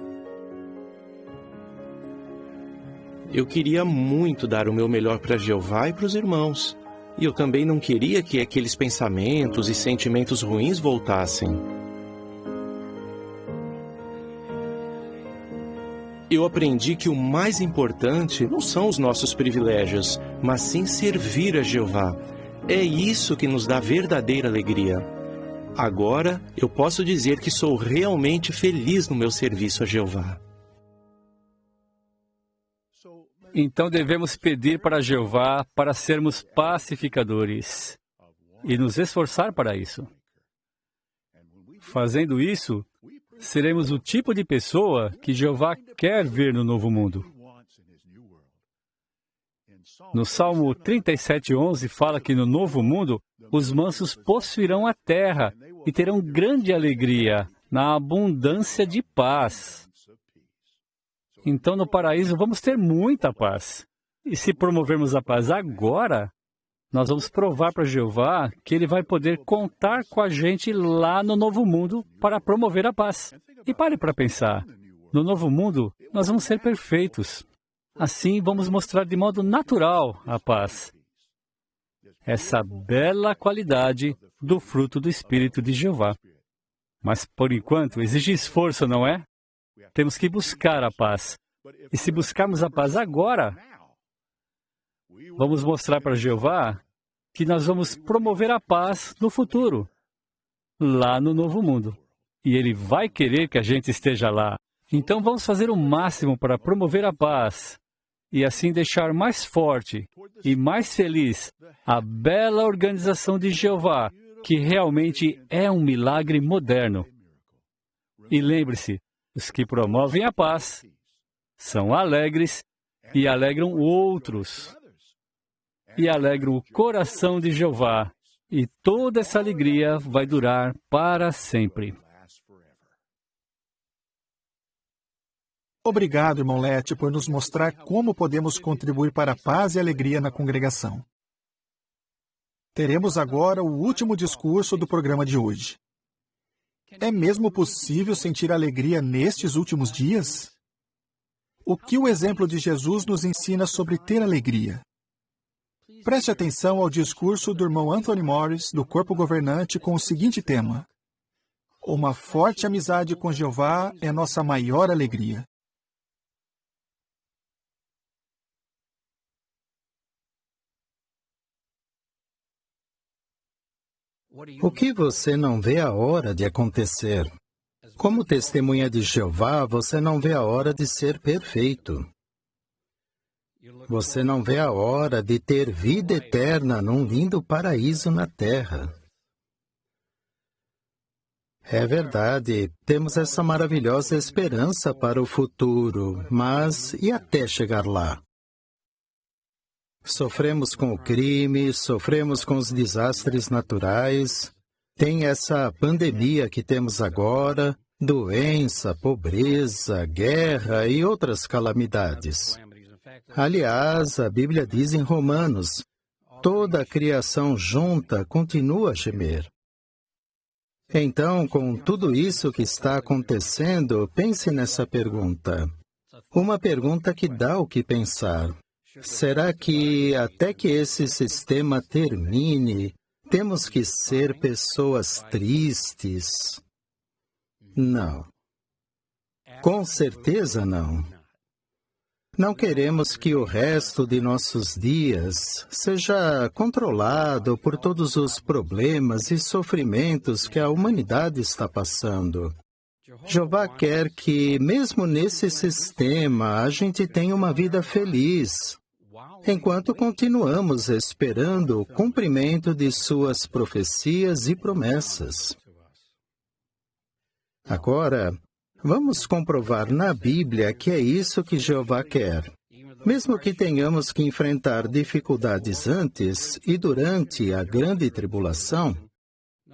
Eu queria muito dar o meu melhor para Jeová e para os irmãos. E eu também não queria que aqueles pensamentos e sentimentos ruins voltassem. Eu aprendi que o mais importante não são os nossos privilégios, mas sim servir a Jeová. É isso que nos dá verdadeira alegria. Agora, eu posso dizer que sou realmente feliz no meu serviço a Jeová. Então devemos pedir para Jeová para sermos pacificadores e nos esforçar para isso. Fazendo isso, seremos o tipo de pessoa que Jeová quer ver no novo mundo. No Salmo 37:11 fala que no novo mundo os mansos possuirão a terra e terão grande alegria na abundância de paz. Então, no paraíso, vamos ter muita paz. E se promovermos a paz agora, nós vamos provar para Jeová que Ele vai poder contar com a gente lá no novo mundo para promover a paz. E pare para pensar, no novo mundo, nós vamos ser perfeitos. Assim, vamos mostrar de modo natural a paz. Essa bela qualidade do fruto do Espírito de Jeová. Mas, por enquanto, exige esforço, não é? Temos que buscar a paz. E se buscarmos a paz agora, vamos mostrar para Jeová que nós vamos promover a paz no futuro, lá no novo mundo. E Ele vai querer que a gente esteja lá. Então vamos fazer o máximo para promover a paz e assim deixar mais forte e mais feliz a bela organização de Jeová, que realmente é um milagre moderno. E lembre-se, Os que promovem a paz são alegres e alegram outros. E alegram o coração de Jeová. E toda essa alegria vai durar para sempre. Obrigado, irmão Lete, por nos mostrar como podemos contribuir para a paz e alegria na congregação. Teremos agora o último discurso do programa de hoje. É mesmo possível sentir alegria nestes últimos dias? O que o exemplo de Jesus nos ensina sobre ter alegria? Preste atenção ao discurso do irmão Anthony Morris, do Corpo Governante, com o seguinte tema: uma forte amizade com Jeová é nossa maior alegria. O que você não vê a hora de acontecer? Como testemunha de Jeová, você não vê a hora de ser perfeito. Você não vê a hora de ter vida eterna num lindo paraíso na terra. É verdade, temos essa maravilhosa esperança para o futuro, mas e até chegar lá? Sofremos com o crime, sofremos com os desastres naturais, tem essa pandemia que temos agora, doença, pobreza, guerra e outras calamidades. Aliás, a Bíblia diz em Romanos, toda a criação junta continua a gemer. Então, com tudo isso que está acontecendo, pense nessa pergunta. Uma pergunta que dá o que pensar. Será que, até que esse sistema termine, temos que ser pessoas tristes? Não. Com certeza não. Não queremos que o resto de nossos dias seja controlado por todos os problemas e sofrimentos que a humanidade está passando. Jeová quer que, mesmo nesse sistema, a gente tenha uma vida feliz, enquanto continuamos esperando o cumprimento de suas profecias e promessas. Agora, vamos comprovar na Bíblia que é isso que Jeová quer. Mesmo que tenhamos que enfrentar dificuldades antes e durante a grande tribulação,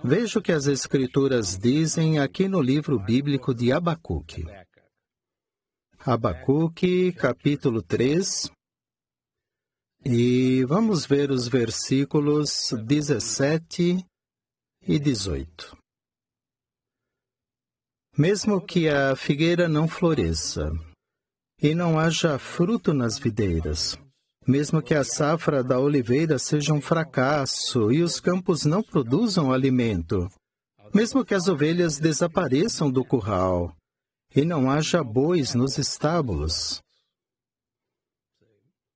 veja o que as Escrituras dizem aqui no livro bíblico de Abacuque. Abacuque, capítulo 3, e vamos ver os versículos 17 e 18. Mesmo que a figueira não floresça, e não haja fruto nas videiras, mesmo que a safra da oliveira seja um fracasso e os campos não produzam alimento, mesmo que as ovelhas desapareçam do curral e não haja bois nos estábulos.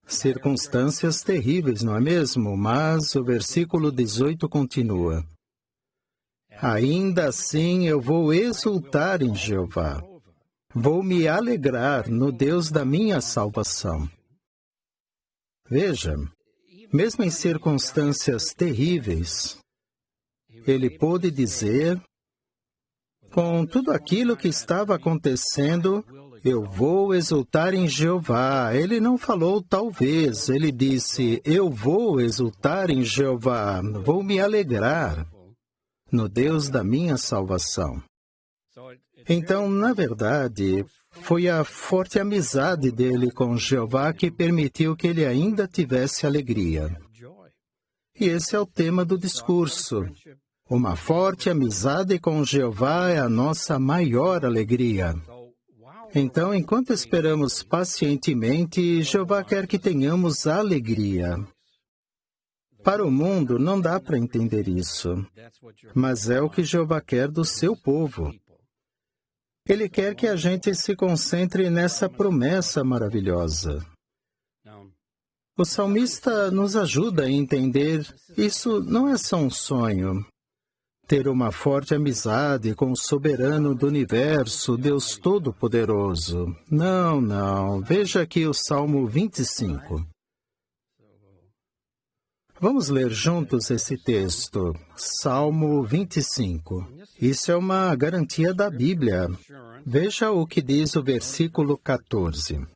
Circunstâncias terríveis, não é mesmo? Mas o versículo 18 continua. Ainda assim eu vou exultar em Jeová. Vou me alegrar no Deus da minha salvação. Veja, mesmo em circunstâncias terríveis, ele pôde dizer, com tudo aquilo que estava acontecendo, eu vou exultar em Jeová. Ele não falou talvez, ele disse, eu vou exultar em Jeová, vou me alegrar no Deus da minha salvação. Então, na verdade, foi a forte amizade dele com Jeová que permitiu que ele ainda tivesse alegria. E esse é o tema do discurso. Uma forte amizade com Jeová é a nossa maior alegria. Então, enquanto esperamos pacientemente, Jeová quer que tenhamos alegria. Para o mundo, não dá para entender isso, mas é o que Jeová quer do seu povo. Ele quer que a gente se concentre nessa promessa maravilhosa. O salmista nos ajuda a entender, isso não é só um sonho. Ter uma forte amizade com o soberano do universo, Deus Todo-Poderoso. Não, não. Veja aqui o Salmo 25. Vamos ler juntos esse texto, Salmo 25. Isso é uma garantia da Bíblia. Veja o que diz o versículo 14.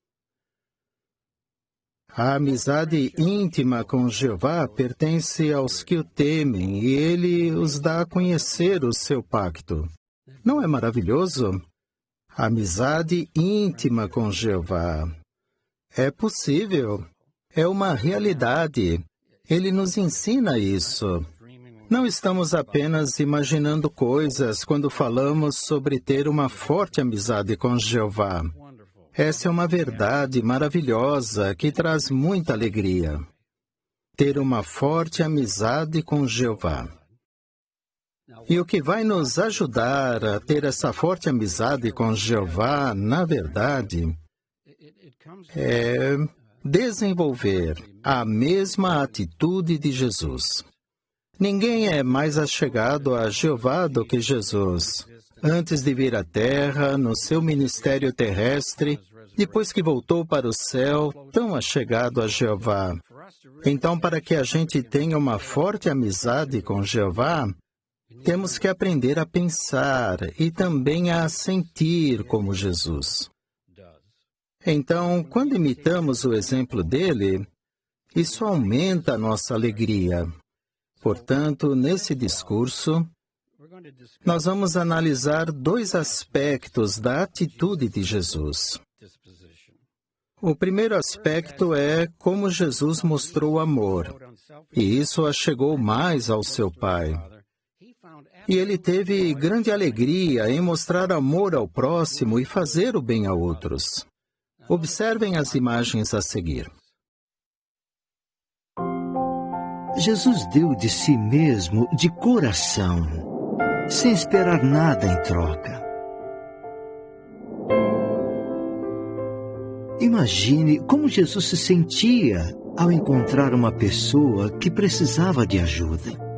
A amizade íntima com Jeová pertence aos que o temem, e ele os dá a conhecer o seu pacto. Não é maravilhoso? A amizade íntima com Jeová. É possível. É uma realidade. Ele nos ensina isso. Não estamos apenas imaginando coisas quando falamos sobre ter uma forte amizade com Jeová. Essa é uma verdade maravilhosa que traz muita alegria. Ter uma forte amizade com Jeová. E o que vai nos ajudar a ter essa forte amizade com Jeová, na verdade, é desenvolver a mesma atitude de Jesus. Ninguém é mais achegado a Jeová do que Jesus. Antes de vir à Terra, no seu ministério terrestre, depois que voltou para o céu, tão achegado a Jeová. Então, para que a gente tenha uma forte amizade com Jeová, temos que aprender a pensar e também a sentir como Jesus. Então, quando imitamos o exemplo dele, isso aumenta a nossa alegria. Portanto, nesse discurso, nós vamos analisar 2 aspectos da atitude de Jesus. O primeiro aspecto é como Jesus mostrou amor, e isso a chegou mais ao seu Pai. E ele teve grande alegria em mostrar amor ao próximo e fazer o bem a outros. Observem as imagens a seguir. Jesus deu de si mesmo de coração, sem esperar nada em troca. Imagine como Jesus se sentia ao encontrar uma pessoa que precisava de ajuda.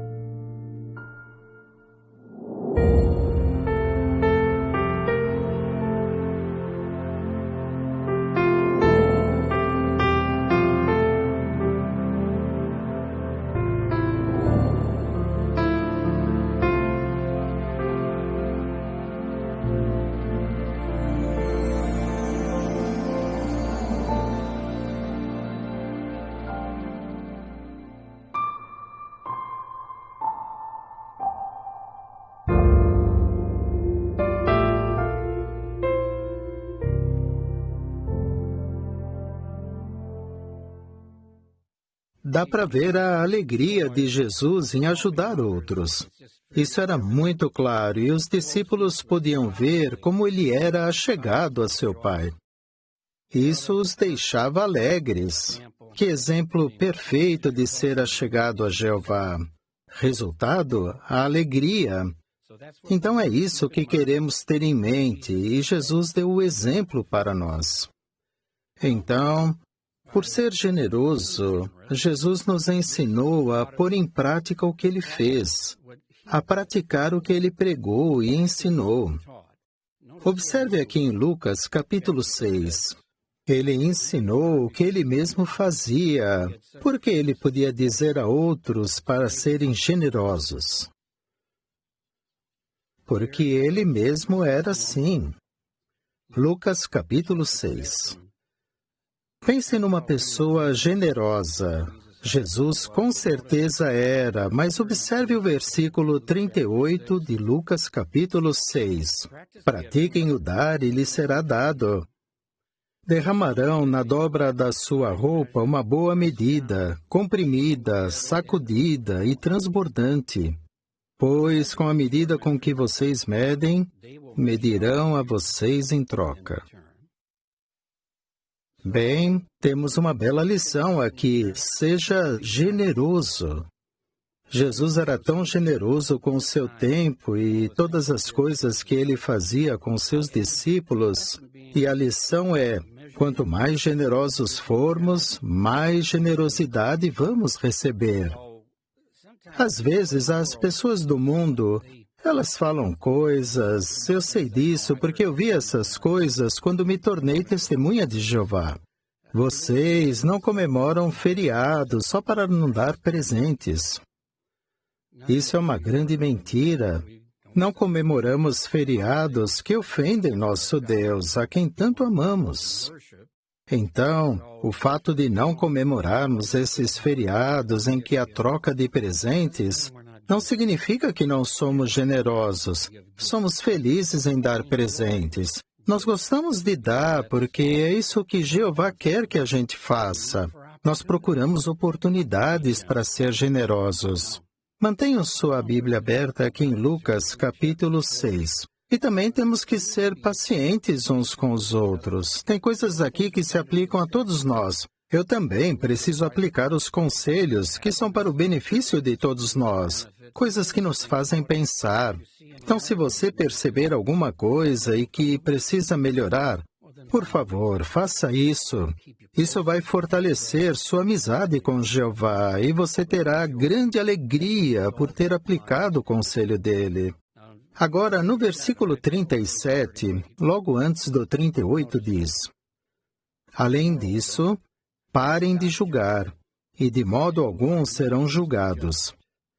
Dá para ver a alegria de Jesus em ajudar outros. Isso era muito claro e os discípulos podiam ver como ele era achegado a seu Pai. Isso os deixava alegres. Que exemplo perfeito de ser achegado a Jeová. Resultado, a alegria. Então é isso que queremos ter em mente e Jesus deu o exemplo para nós. Então, por ser generoso, Jesus nos ensinou a pôr em prática o que ele fez, a praticar o que ele pregou e ensinou. Observe aqui em Lucas, capítulo 6. Ele ensinou o que ele mesmo fazia, porque ele podia dizer a outros para serem generosos. Porque ele mesmo era assim. Lucas, capítulo 6. Pense numa pessoa generosa. Jesus com certeza era, mas observe o versículo 38 de Lucas capítulo 6. Pratiquem o dar e lhes será dado. Derramarão na dobra da sua roupa uma boa medida, comprimida, sacudida e transbordante. Pois com a medida com que vocês medem, medirão a vocês em troca. Bem, temos uma bela lição aqui. Seja generoso. Jesus era tão generoso com o seu tempo e todas as coisas que ele fazia com seus discípulos. E a lição é, quanto mais generosos formos, mais generosidade vamos receber. Às vezes, as pessoas do mundo, elas falam coisas, eu sei disso porque eu vi essas coisas quando me tornei testemunha de Jeová. Vocês não comemoram feriados só para não dar presentes. Isso é uma grande mentira. Não comemoramos feriados que ofendem nosso Deus, a quem tanto amamos. Então, o fato de não comemorarmos esses feriados em que há troca de presentes não significa que não somos generosos. Somos felizes em dar presentes. Nós gostamos de dar porque é isso que Jeová quer que a gente faça. Nós procuramos oportunidades para ser generosos. Mantenham sua Bíblia aberta aqui em Lucas, capítulo 6. E também temos que ser pacientes uns com os outros. Tem coisas aqui que se aplicam a todos nós. Eu também preciso aplicar os conselhos que são para o benefício de todos nós. Coisas que nos fazem pensar. Então, se você perceber alguma coisa e que precisa melhorar, por favor, faça isso. Isso vai fortalecer sua amizade com Jeová e você terá grande alegria por ter aplicado o conselho dele. Agora, no versículo 37, logo antes do 38, diz: Além disso, parem de julgar, e de modo algum serão julgados.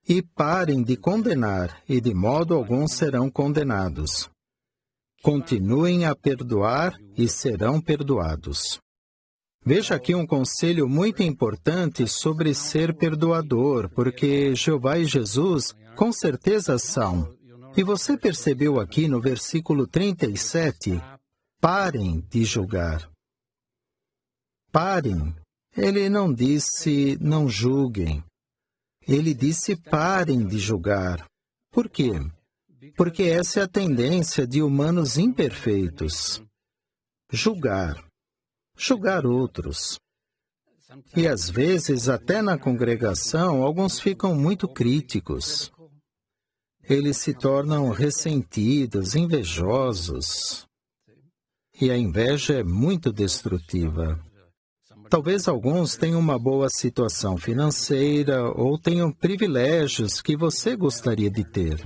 E parem de condenar, e de modo algum serão condenados. Continuem a perdoar e serão perdoados. Veja aqui um conselho muito importante sobre ser perdoador, porque Jeová e Jesus com certeza são. E você percebeu aqui no versículo 37, parem de julgar. Parem. Ele não disse não julguem. Ele disse parem de julgar. Por quê? Porque essa é a tendência de humanos imperfeitos. Julgar. Julgar outros. E às vezes, até na congregação, alguns ficam muito críticos. Eles se tornam ressentidos, invejosos. E a inveja é muito destrutiva. Talvez alguns tenham uma boa situação financeira ou tenham privilégios que você gostaria de ter.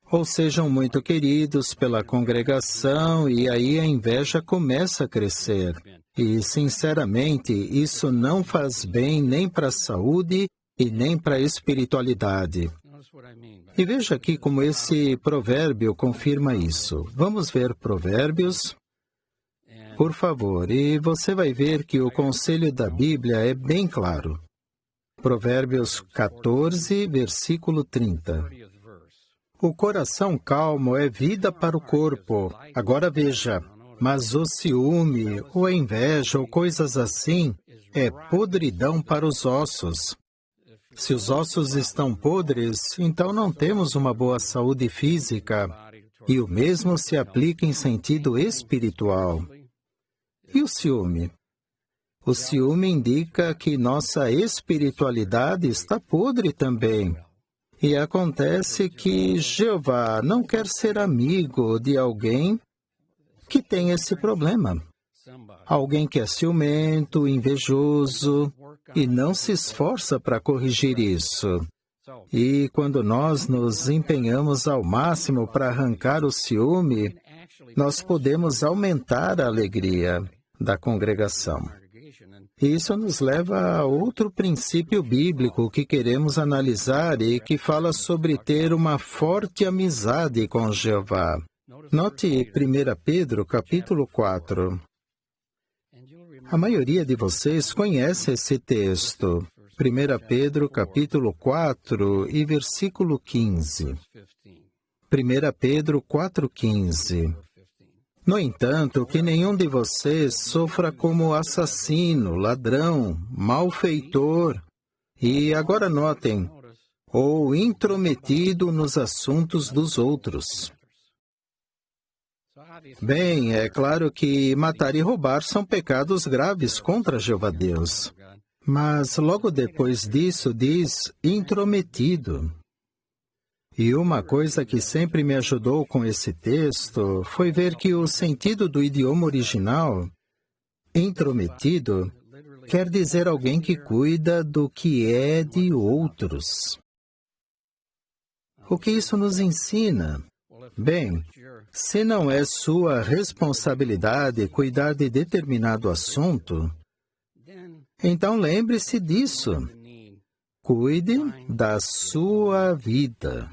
Ou sejam muito queridos pela congregação e aí a inveja começa a crescer. E, sinceramente, isso não faz bem nem para a saúde e nem para a espiritualidade. E veja aqui como esse provérbio confirma isso. Vamos ver Provérbios, por favor, e você vai ver que o conselho da Bíblia é bem claro. Provérbios 14, versículo 30. O coração calmo é vida para o corpo. Agora veja, mas o ciúme, ou a inveja, ou coisas assim, é podridão para os ossos. Se os ossos estão podres, então não temos uma boa saúde física. E o mesmo se aplica em sentido espiritual. E o ciúme? O ciúme indica que nossa espiritualidade está podre também. E acontece que Jeová não quer ser amigo de alguém que tem esse problema. Alguém que é ciumento, invejoso e não se esforça para corrigir isso. E quando nós nos empenhamos ao máximo para arrancar o ciúme, nós podemos aumentar a alegria da congregação. Isso nos leva a outro princípio bíblico que queremos analisar e que fala sobre ter uma forte amizade com Jeová. Note 1 Pedro, capítulo 4. A maioria de vocês conhece esse texto. 1 Pedro, capítulo 4 e versículo 15. 1 Pedro 4:15. No entanto, que nenhum de vocês sofra como assassino, ladrão, malfeitor, e agora notem, ou intrometido nos assuntos dos outros. Bem, é claro que matar e roubar são pecados graves contra Jeová Deus. Mas logo depois disso diz intrometido. E uma coisa que sempre me ajudou com esse texto foi ver que o sentido do idioma original, intrometido, quer dizer alguém que cuida do que é de outros. O que isso nos ensina? Bem, se não é sua responsabilidade cuidar de determinado assunto, Então lembre-se disso. Cuide da sua vida.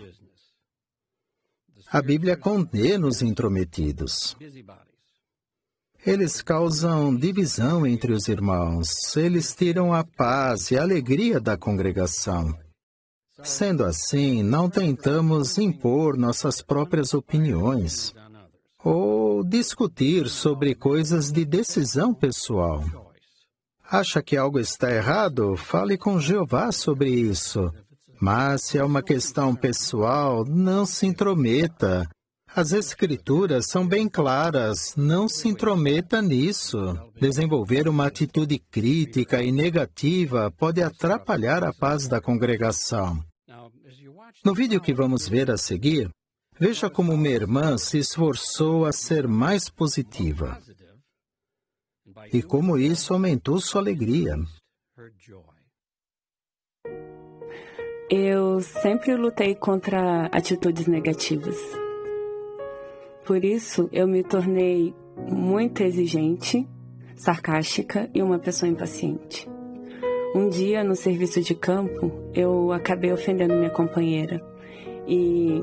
A Bíblia condena os intrometidos. Eles causam divisão entre os irmãos. Eles tiram a paz e a alegria da congregação. Sendo assim, não tentamos impor nossas próprias opiniões ou discutir sobre coisas de decisão pessoal. Acha que algo está errado? Fale com Jeová sobre isso. Mas se é uma questão pessoal, não se intrometa. As Escrituras são bem claras, não se intrometa nisso. Desenvolver uma atitude crítica e negativa pode atrapalhar a paz da congregação. No vídeo que vamos ver a seguir, veja como minha irmã se esforçou a ser mais positiva e como isso aumentou sua alegria. Eu sempre lutei contra atitudes negativas. Por isso, eu me tornei muito exigente, sarcástica e uma pessoa impaciente. Um dia, no serviço de campo, eu acabei ofendendo minha companheira e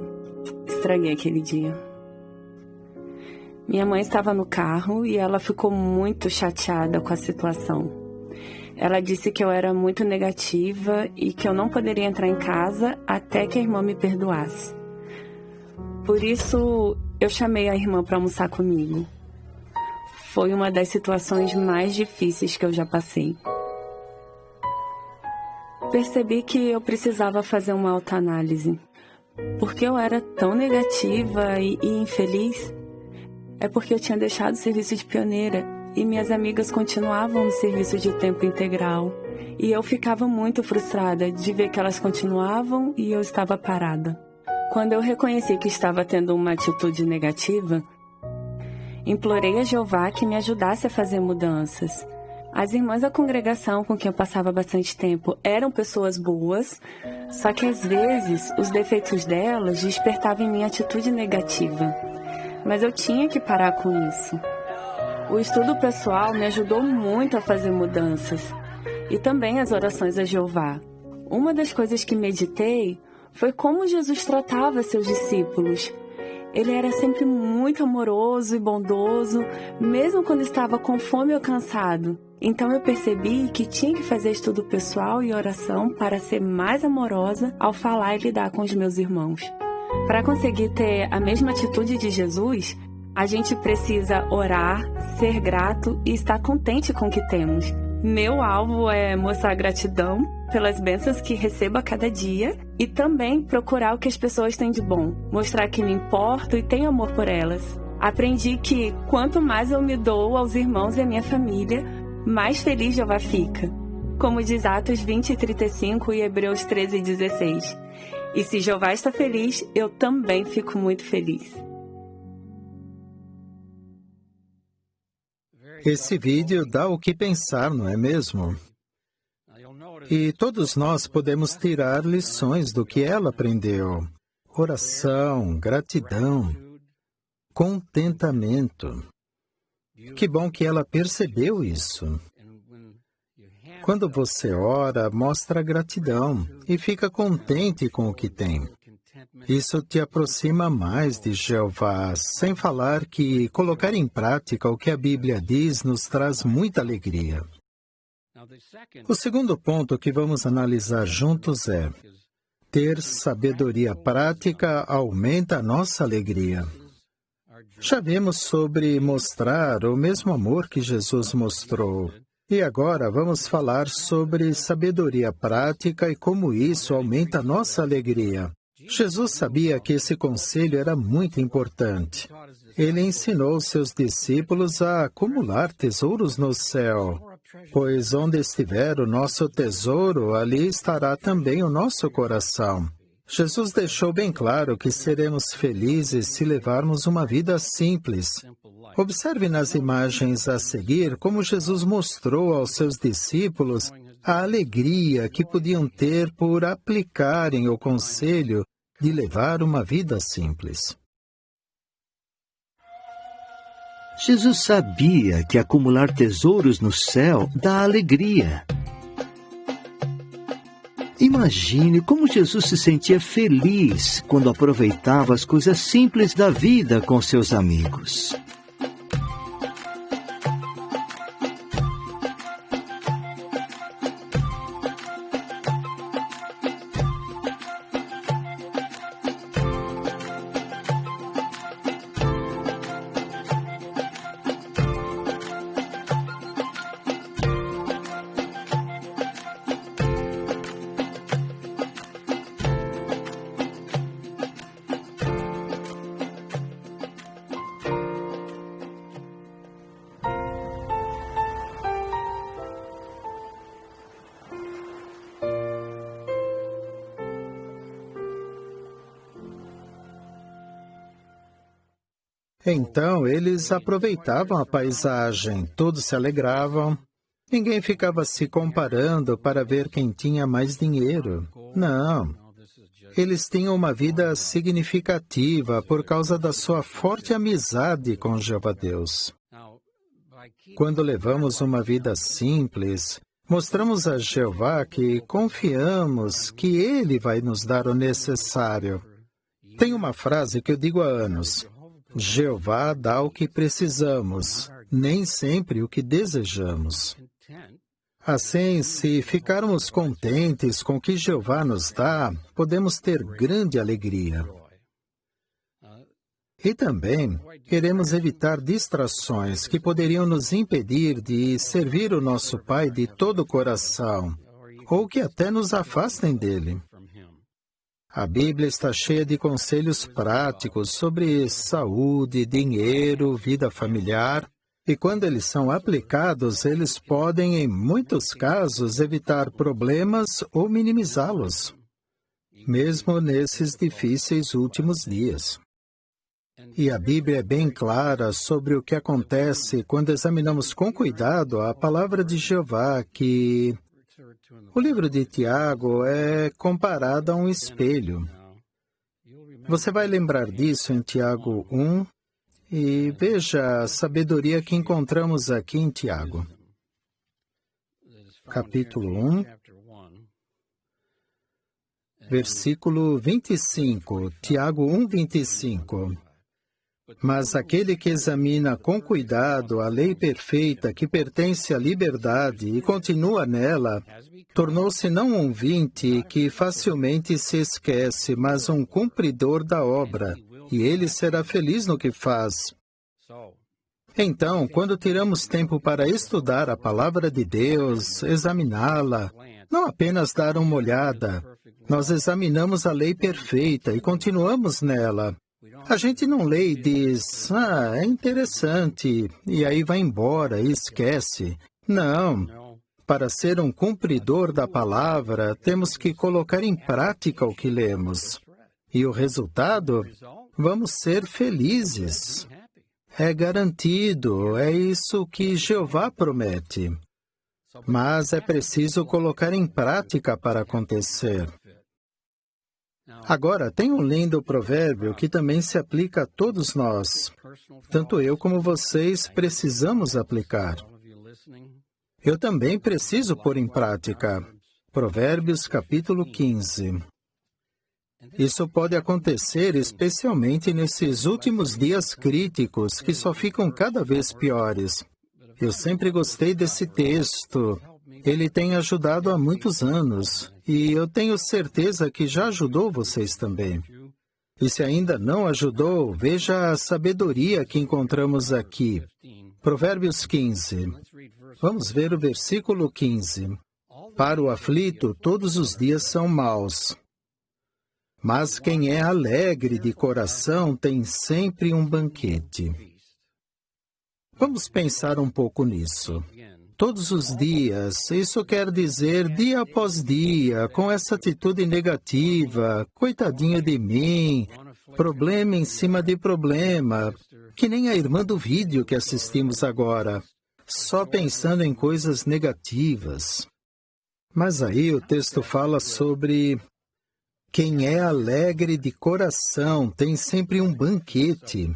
estraguei aquele dia. Minha mãe estava no carro e ela ficou muito chateada com a situação. Ela disse que eu era muito negativa e que eu não poderia entrar em casa até que a irmã me perdoasse. Por isso, eu chamei a irmã para almoçar comigo. Foi uma das situações mais difíceis que eu já passei. Percebi que eu precisava fazer uma autoanálise. Por que eu era tão negativa e infeliz? É porque eu tinha deixado o serviço de pioneira e minhas amigas continuavam no serviço de tempo integral. E eu ficava muito frustrada de ver que elas continuavam e eu estava parada. Quando eu reconheci que estava tendo uma atitude negativa, implorei a Jeová que me ajudasse a fazer mudanças. As irmãs da congregação com quem eu passava bastante tempo eram pessoas boas, só que às vezes os defeitos delas despertavam em mim atitude negativa. Mas eu tinha que parar com isso. O estudo pessoal me ajudou muito a fazer mudanças. E também as orações a Jeová. Uma das coisas que meditei foi como Jesus tratava seus discípulos. Ele era sempre muito amoroso e bondoso, mesmo quando estava com fome ou cansado. Então eu percebi que tinha que fazer estudo pessoal e oração para ser mais amorosa ao falar e lidar com os meus irmãos. Para conseguir ter a mesma atitude de Jesus, a gente precisa orar, ser grato e estar contente com o que temos. Meu alvo é mostrar gratidão pelas bênçãos que recebo a cada dia e também procurar o que as pessoas têm de bom, mostrar que me importo e tenho amor por elas. Aprendi que quanto mais eu me dou aos irmãos e à minha família, mais feliz Jeová fica. Como diz Atos 20:35 e Hebreus 13:16. E se Jeová está feliz, eu também fico muito feliz. Esse vídeo dá o que pensar, não é mesmo? E todos nós podemos tirar lições do que ela aprendeu. Oração, gratidão, contentamento. Que bom que ela percebeu isso. Quando você ora, mostra gratidão e fica contente com o que tem. Isso te aproxima mais de Jeová, sem falar que colocar em prática o que a Bíblia diz nos traz muita alegria. O segundo ponto que vamos analisar juntos é: ter sabedoria prática aumenta a nossa alegria. Já vimos sobre mostrar o mesmo amor que Jesus mostrou. E agora vamos falar sobre sabedoria prática e como isso aumenta a nossa alegria. Jesus sabia que esse conselho era muito importante. Ele ensinou seus discípulos a acumular tesouros no céu, pois onde estiver o nosso tesouro, ali estará também o nosso coração. Jesus deixou bem claro que seremos felizes se levarmos uma vida simples. Observe nas imagens a seguir como Jesus mostrou aos seus discípulos a alegria que podiam ter por aplicarem o conselho de levar uma vida simples. Jesus sabia que acumular tesouros no céu dá alegria. Imagine como Jesus se sentia feliz quando aproveitava as coisas simples da vida com seus amigos. Então, eles aproveitavam a paisagem, todos se alegravam. Ninguém ficava se comparando para ver quem tinha mais dinheiro. Não. Eles tinham uma vida significativa por causa da sua forte amizade com Jeová Deus. Quando levamos uma vida simples, mostramos a Jeová que confiamos que Ele vai nos dar o necessário. Tem uma frase que eu digo há anos: Jeová dá o que precisamos, nem sempre o que desejamos. Assim, se ficarmos contentes com o que Jeová nos dá, podemos ter grande alegria. E também queremos evitar distrações que poderiam nos impedir de servir o nosso Pai de todo o coração, ou que até nos afastem dele. A Bíblia está cheia de conselhos práticos sobre saúde, dinheiro, vida familiar, e quando eles são aplicados, eles podem, em muitos casos, evitar problemas ou minimizá-los, mesmo nesses difíceis últimos dias. E a Bíblia é bem clara sobre o que acontece quando examinamos com cuidado a palavra de Jeová, que o livro de Tiago é comparado a um espelho. Você vai lembrar disso em Tiago 1, e veja a sabedoria que encontramos aqui em Tiago. Capítulo 1, versículo 25, Tiago 1, 25. Mas aquele que examina com cuidado a lei perfeita que pertence à liberdade e continua nela, tornou-se não um ouvinte que facilmente se esquece, mas um cumpridor da obra, e ele será feliz no que faz. Então, quando tiramos tempo para estudar a palavra de Deus, examiná-la, não apenas dar uma olhada, nós examinamos a lei perfeita e continuamos nela. A gente não lê e diz, é interessante, e aí vai embora e esquece. Não. Para ser um cumpridor da palavra, temos que colocar em prática o que lemos. E o resultado? Vamos ser felizes. É garantido, é isso que Jeová promete. Mas é preciso colocar em prática para acontecer. Agora, tem um lindo provérbio que também se aplica a todos nós. Tanto eu como vocês precisamos aplicar. Eu também preciso pôr em prática. Provérbios, capítulo 15. Isso pode acontecer especialmente nesses últimos dias críticos, que só ficam cada vez piores. Eu sempre gostei desse texto. Ele tem ajudado há muitos anos, e eu tenho certeza que já ajudou vocês também. E se ainda não ajudou, veja a sabedoria que encontramos aqui. Provérbios 15. Vamos ver o versículo 15. Para o aflito, todos os dias são maus. Mas quem é alegre de coração tem sempre um banquete. Vamos pensar um pouco nisso. Todos os dias, isso quer dizer dia após dia, com essa atitude negativa, coitadinha de mim, problema em cima de problema, que nem a irmã do vídeo que assistimos agora, só pensando em coisas negativas. Mas aí o texto fala sobre quem é alegre de coração tem sempre um banquete.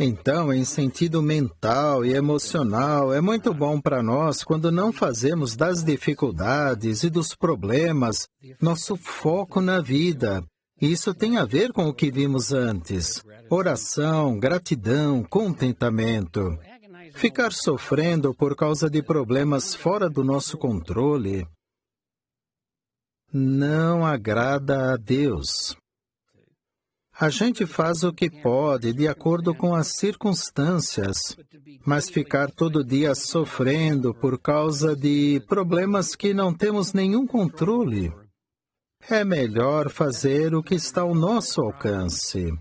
Então, em sentido mental e emocional, é muito bom para nós quando não fazemos das dificuldades e dos problemas nosso foco na vida. Isso tem a ver com o que vimos antes: oração, gratidão, contentamento. Ficar sofrendo por causa de problemas fora do nosso controle não agrada a Deus. A gente faz o que pode de acordo com as circunstâncias, mas ficar todo dia sofrendo por causa de problemas que não temos nenhum controle. É melhor fazer o que está ao nosso alcance.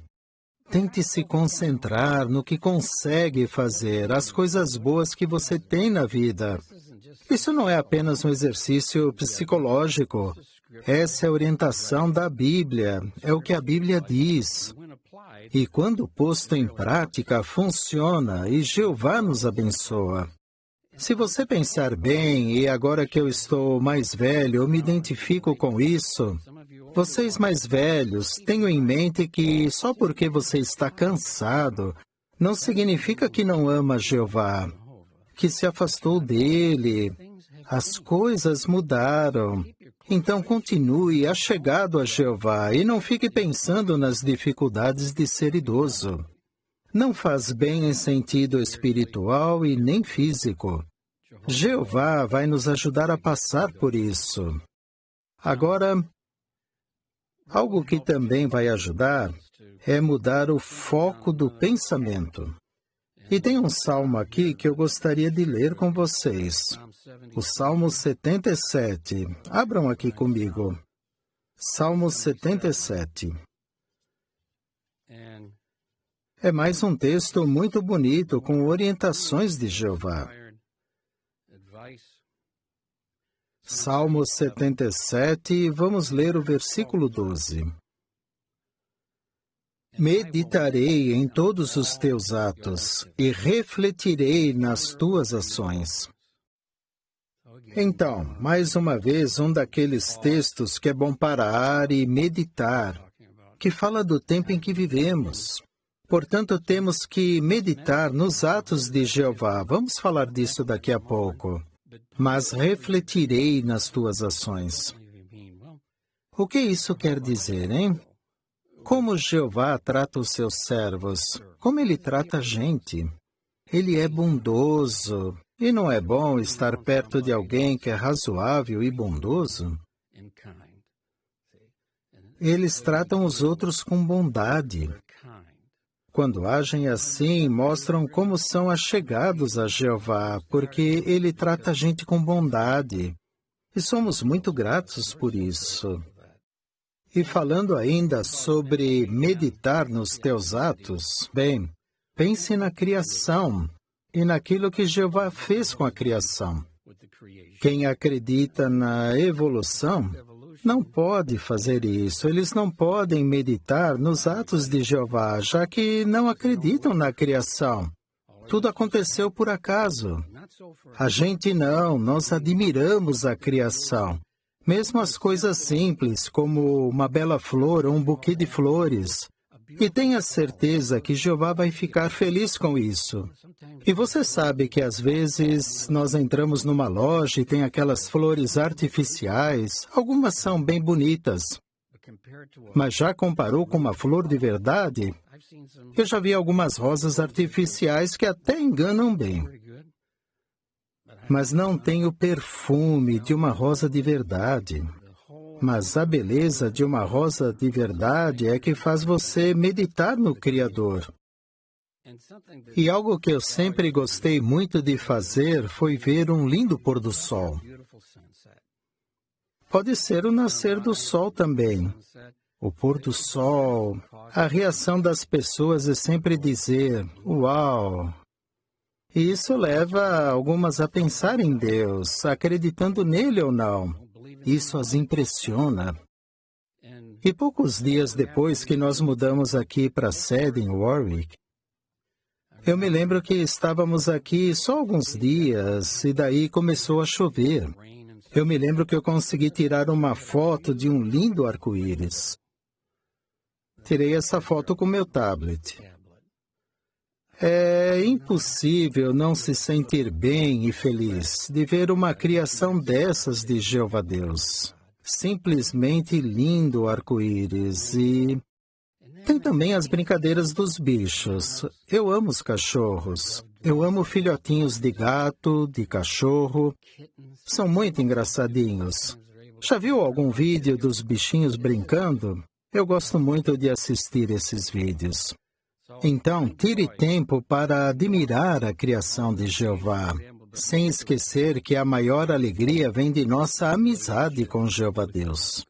Tente se concentrar no que consegue fazer, as coisas boas que você tem na vida. Isso não é apenas um exercício psicológico. Essa é a orientação da Bíblia, é o que a Bíblia diz. E quando posto em prática, funciona e Jeová nos abençoa. Se você pensar bem, e agora que eu estou mais velho, eu me identifico com isso. Vocês mais velhos, tenham em mente que só porque você está cansado, não significa que não ama Jeová, que se afastou dele. As coisas mudaram. Então continue achegado a Jeová e não fique pensando nas dificuldades de ser idoso. Não faz bem em sentido espiritual e nem físico. Jeová vai nos ajudar a passar por isso. Agora, algo que também vai ajudar é mudar o foco do pensamento. E tem um salmo aqui que eu gostaria de ler com vocês. O Salmo 77. Abram aqui comigo. Salmo 77. É mais um texto muito bonito com orientações de Jeová. Salmo 77, vamos ler o versículo 12. Meditarei em todos os teus atos e refletirei nas tuas ações. Então, mais uma vez, um daqueles textos que é bom parar e meditar, que fala do tempo em que vivemos. Portanto, temos que meditar nos atos de Jeová. Vamos falar disso daqui a pouco. Mas refletirei nas tuas ações. O que isso quer dizer, hein? Como Jeová trata os seus servos? Como ele trata a gente? Ele é bondoso. E não é bom estar perto de alguém que é razoável e bondoso? Eles tratam os outros com bondade. Quando agem assim, mostram como são achegados a Jeová, porque ele trata a gente com bondade. E somos muito gratos por isso. E falando ainda sobre meditar nos teus atos, bem, pense na criação e naquilo que Jeová fez com a criação. Quem acredita na evolução não pode fazer isso. Eles não podem meditar nos atos de Jeová, já que não acreditam na criação. Tudo aconteceu por acaso. A gente não, nós admiramos a criação. Mesmo as coisas simples, como uma bela flor ou um buquê de flores. E tenha certeza que Jeová vai ficar feliz com isso. E você sabe que às vezes nós entramos numa loja e tem aquelas flores artificiais. Algumas são bem bonitas. Mas já comparou com uma flor de verdade? Eu já vi algumas rosas artificiais que até enganam bem. Mas não tem o perfume de uma rosa de verdade. Mas a beleza de uma rosa de verdade é que faz você meditar no Criador. E algo que eu sempre gostei muito de fazer foi ver um lindo pôr do sol. Pode ser o nascer do sol também. O pôr do sol, a reação das pessoas é sempre dizer, uau! E isso leva algumas a pensar em Deus, acreditando nele ou não. Isso as impressiona. E poucos dias depois que nós mudamos aqui para a sede em Warwick, eu me lembro que estávamos aqui só alguns dias e daí começou a chover. Eu me lembro que eu consegui tirar uma foto de um lindo arco-íris. Tirei essa foto com meu tablet. É impossível não se sentir bem e feliz de ver uma criação dessas de Jeová Deus. Simplesmente lindo arco-íris. E tem também as brincadeiras dos bichos. Eu amo os cachorros. Eu amo filhotinhos de gato, de cachorro. São muito engraçadinhos. Já viu algum vídeo dos bichinhos brincando? Eu gosto muito de assistir esses vídeos. Então, tire tempo para admirar a criação de Jeová, sem esquecer que a maior alegria vem de nossa amizade com Jeová Deus.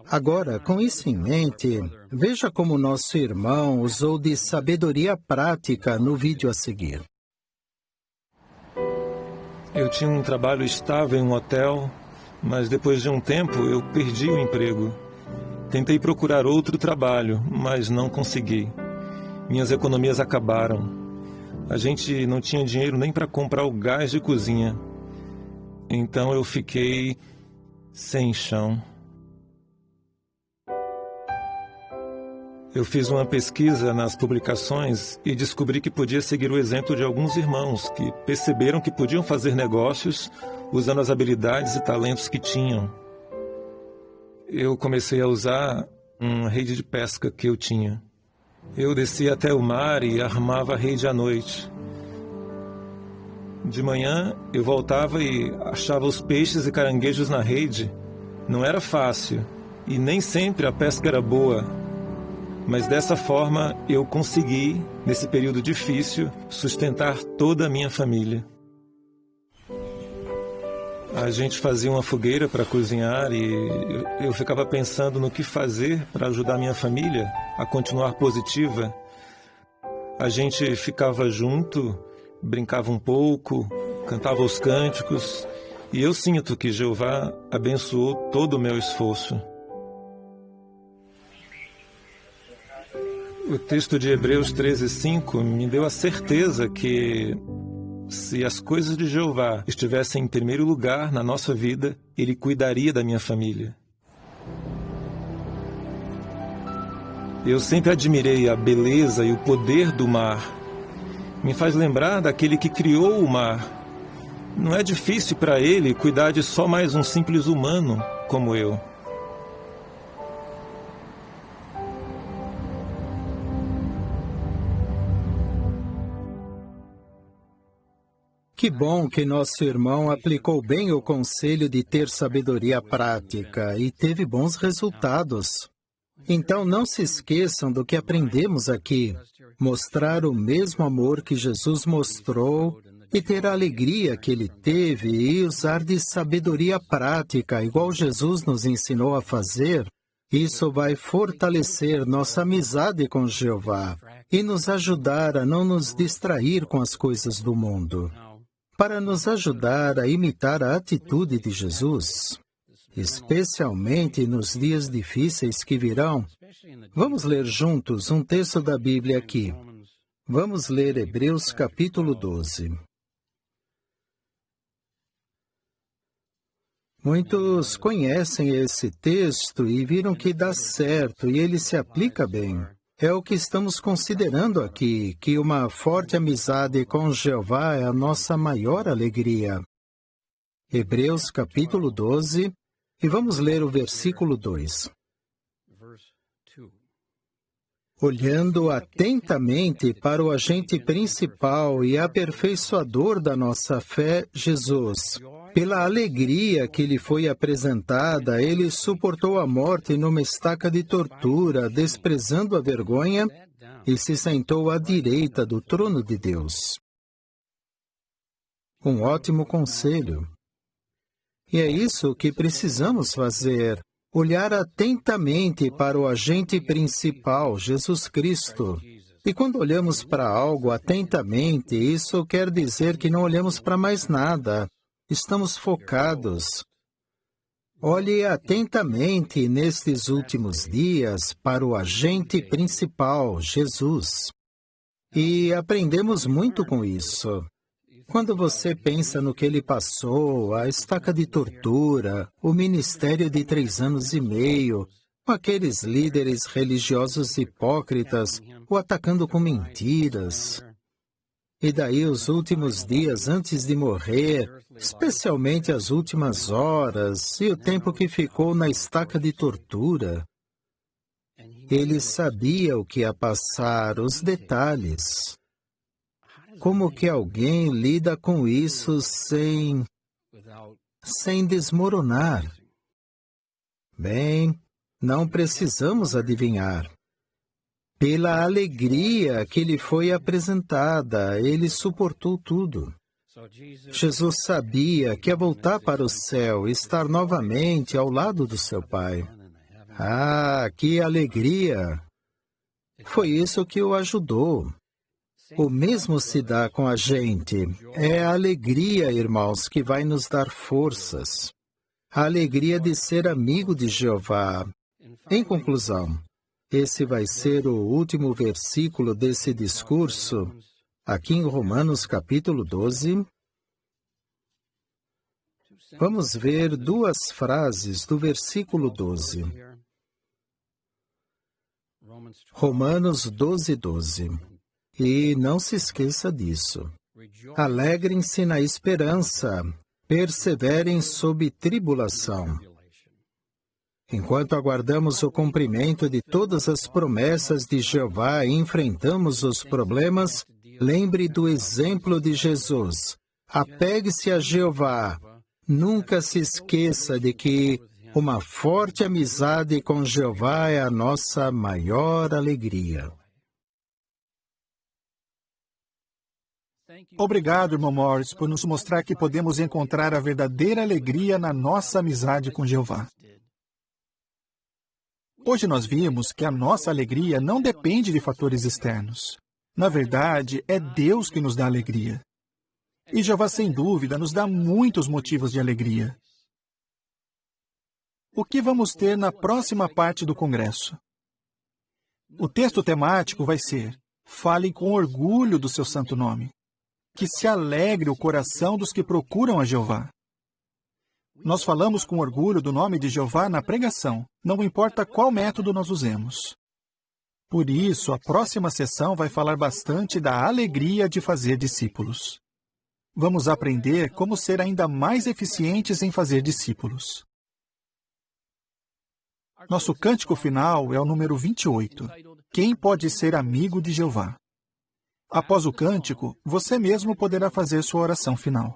Agora, com isso em mente, veja como nosso irmão usou de sabedoria prática no vídeo a seguir. Eu tinha um trabalho estável em um hotel, mas depois de um tempo eu perdi o emprego. Tentei procurar outro trabalho, mas não consegui. Minhas economias acabaram. A gente não tinha dinheiro nem para comprar o gás de cozinha. Então eu fiquei sem chão. Eu fiz uma pesquisa nas publicações e descobri que podia seguir o exemplo de alguns irmãos que perceberam que podiam fazer negócios usando as habilidades e talentos que tinham. Eu comecei a usar uma rede de pesca que eu tinha. Eu descia até o mar e armava a rede à noite. De manhã, eu voltava e achava os peixes e caranguejos na rede. Não era fácil e nem sempre a pesca era boa. Mas dessa forma, eu consegui, nesse período difícil, sustentar toda a minha família. A gente fazia uma fogueira para cozinhar e eu ficava pensando no que fazer para ajudar minha família a continuar positiva. A gente ficava junto, brincava um pouco, cantava os cânticos, e eu sinto que Jeová abençoou todo o meu esforço. O texto de Hebreus 13:5 me deu a certeza que, se as coisas de Jeová estivessem em primeiro lugar na nossa vida, Ele cuidaria da minha família. Eu sempre admirei a beleza e o poder do mar. Me faz lembrar daquele que criou o mar. Não é difícil para Ele cuidar de só mais um simples humano como eu. Que bom que nosso irmão aplicou bem o conselho de ter sabedoria prática e teve bons resultados. Então, não se esqueçam do que aprendemos aqui. Mostrar o mesmo amor que Jesus mostrou e ter a alegria que Ele teve e usar de sabedoria prática, igual Jesus nos ensinou a fazer. Isso vai fortalecer nossa amizade com Jeová e nos ajudar a não nos distrair com as coisas do mundo, para nos ajudar a imitar a atitude de Jesus, especialmente nos dias difíceis que virão. Vamos ler juntos um texto da Bíblia aqui. Vamos ler Hebreus capítulo 12. Muitos conhecem esse texto e viram que dá certo e ele se aplica bem. É o que estamos considerando aqui, que uma forte amizade com Jeová é a nossa maior alegria. Hebreus capítulo 12, e vamos ler o versículo 2. Olhando atentamente para o agente principal e aperfeiçoador da nossa fé, Jesus, pela alegria que lhe foi apresentada, ele suportou a morte numa estaca de tortura, desprezando a vergonha, e se sentou à direita do trono de Deus. Um ótimo conselho. E é isso que precisamos fazer. Olhar atentamente para o agente principal, Jesus Cristo. E quando olhamos para algo atentamente, isso quer dizer que não olhamos para mais nada. Estamos focados. Olhe atentamente nestes últimos dias para o agente principal, Jesus. E aprendemos muito com isso. Quando você pensa no que ele passou, a estaca de tortura, o ministério de 3 anos e meio, com aqueles líderes religiosos hipócritas, o atacando com mentiras. E daí os últimos dias antes de morrer, especialmente as últimas horas e o tempo que ficou na estaca de tortura. Ele sabia o que ia passar, os detalhes. Como que alguém lida com isso sem desmoronar? Bem, não precisamos adivinhar. Pela alegria que lhe foi apresentada, ele suportou tudo. Jesus sabia que ia voltar para o céu e estar novamente ao lado do seu Pai. Ah, que alegria! Foi isso que o ajudou. O mesmo se dá com a gente. É a alegria, irmãos, que vai nos dar forças. A alegria de ser amigo de Jeová. Em conclusão, esse vai ser o último versículo desse discurso, aqui em Romanos capítulo 12. Vamos ver duas frases do versículo 12. Romanos 12, 12. E não se esqueça disso. Alegrem-se na esperança, perseverem sob tribulação. Enquanto aguardamos o cumprimento de todas as promessas de Jeová e enfrentamos os problemas, lembre do exemplo de Jesus. Apegue-se a Jeová. Nunca se esqueça de que uma forte amizade com Jeová é a nossa maior alegria. Obrigado, irmão Morris, por nos mostrar que podemos encontrar a verdadeira alegria na nossa amizade com Jeová. Hoje nós vimos que a nossa alegria não depende de fatores externos. Na verdade, é Deus que nos dá alegria. E Jeová, sem dúvida, nos dá muitos motivos de alegria. O que vamos ter na próxima parte do congresso? O texto temático vai ser: fale com orgulho do seu santo nome. Que se alegre o coração dos que procuram a Jeová. Nós falamos com orgulho do nome de Jeová na pregação, não importa qual método nós usemos. Por isso, a próxima sessão vai falar bastante da alegria de fazer discípulos. Vamos aprender como ser ainda mais eficientes em fazer discípulos. Nosso cântico final é o número 28. Quem pode ser amigo de Jeová? Após o cântico, você mesmo poderá fazer sua oração final.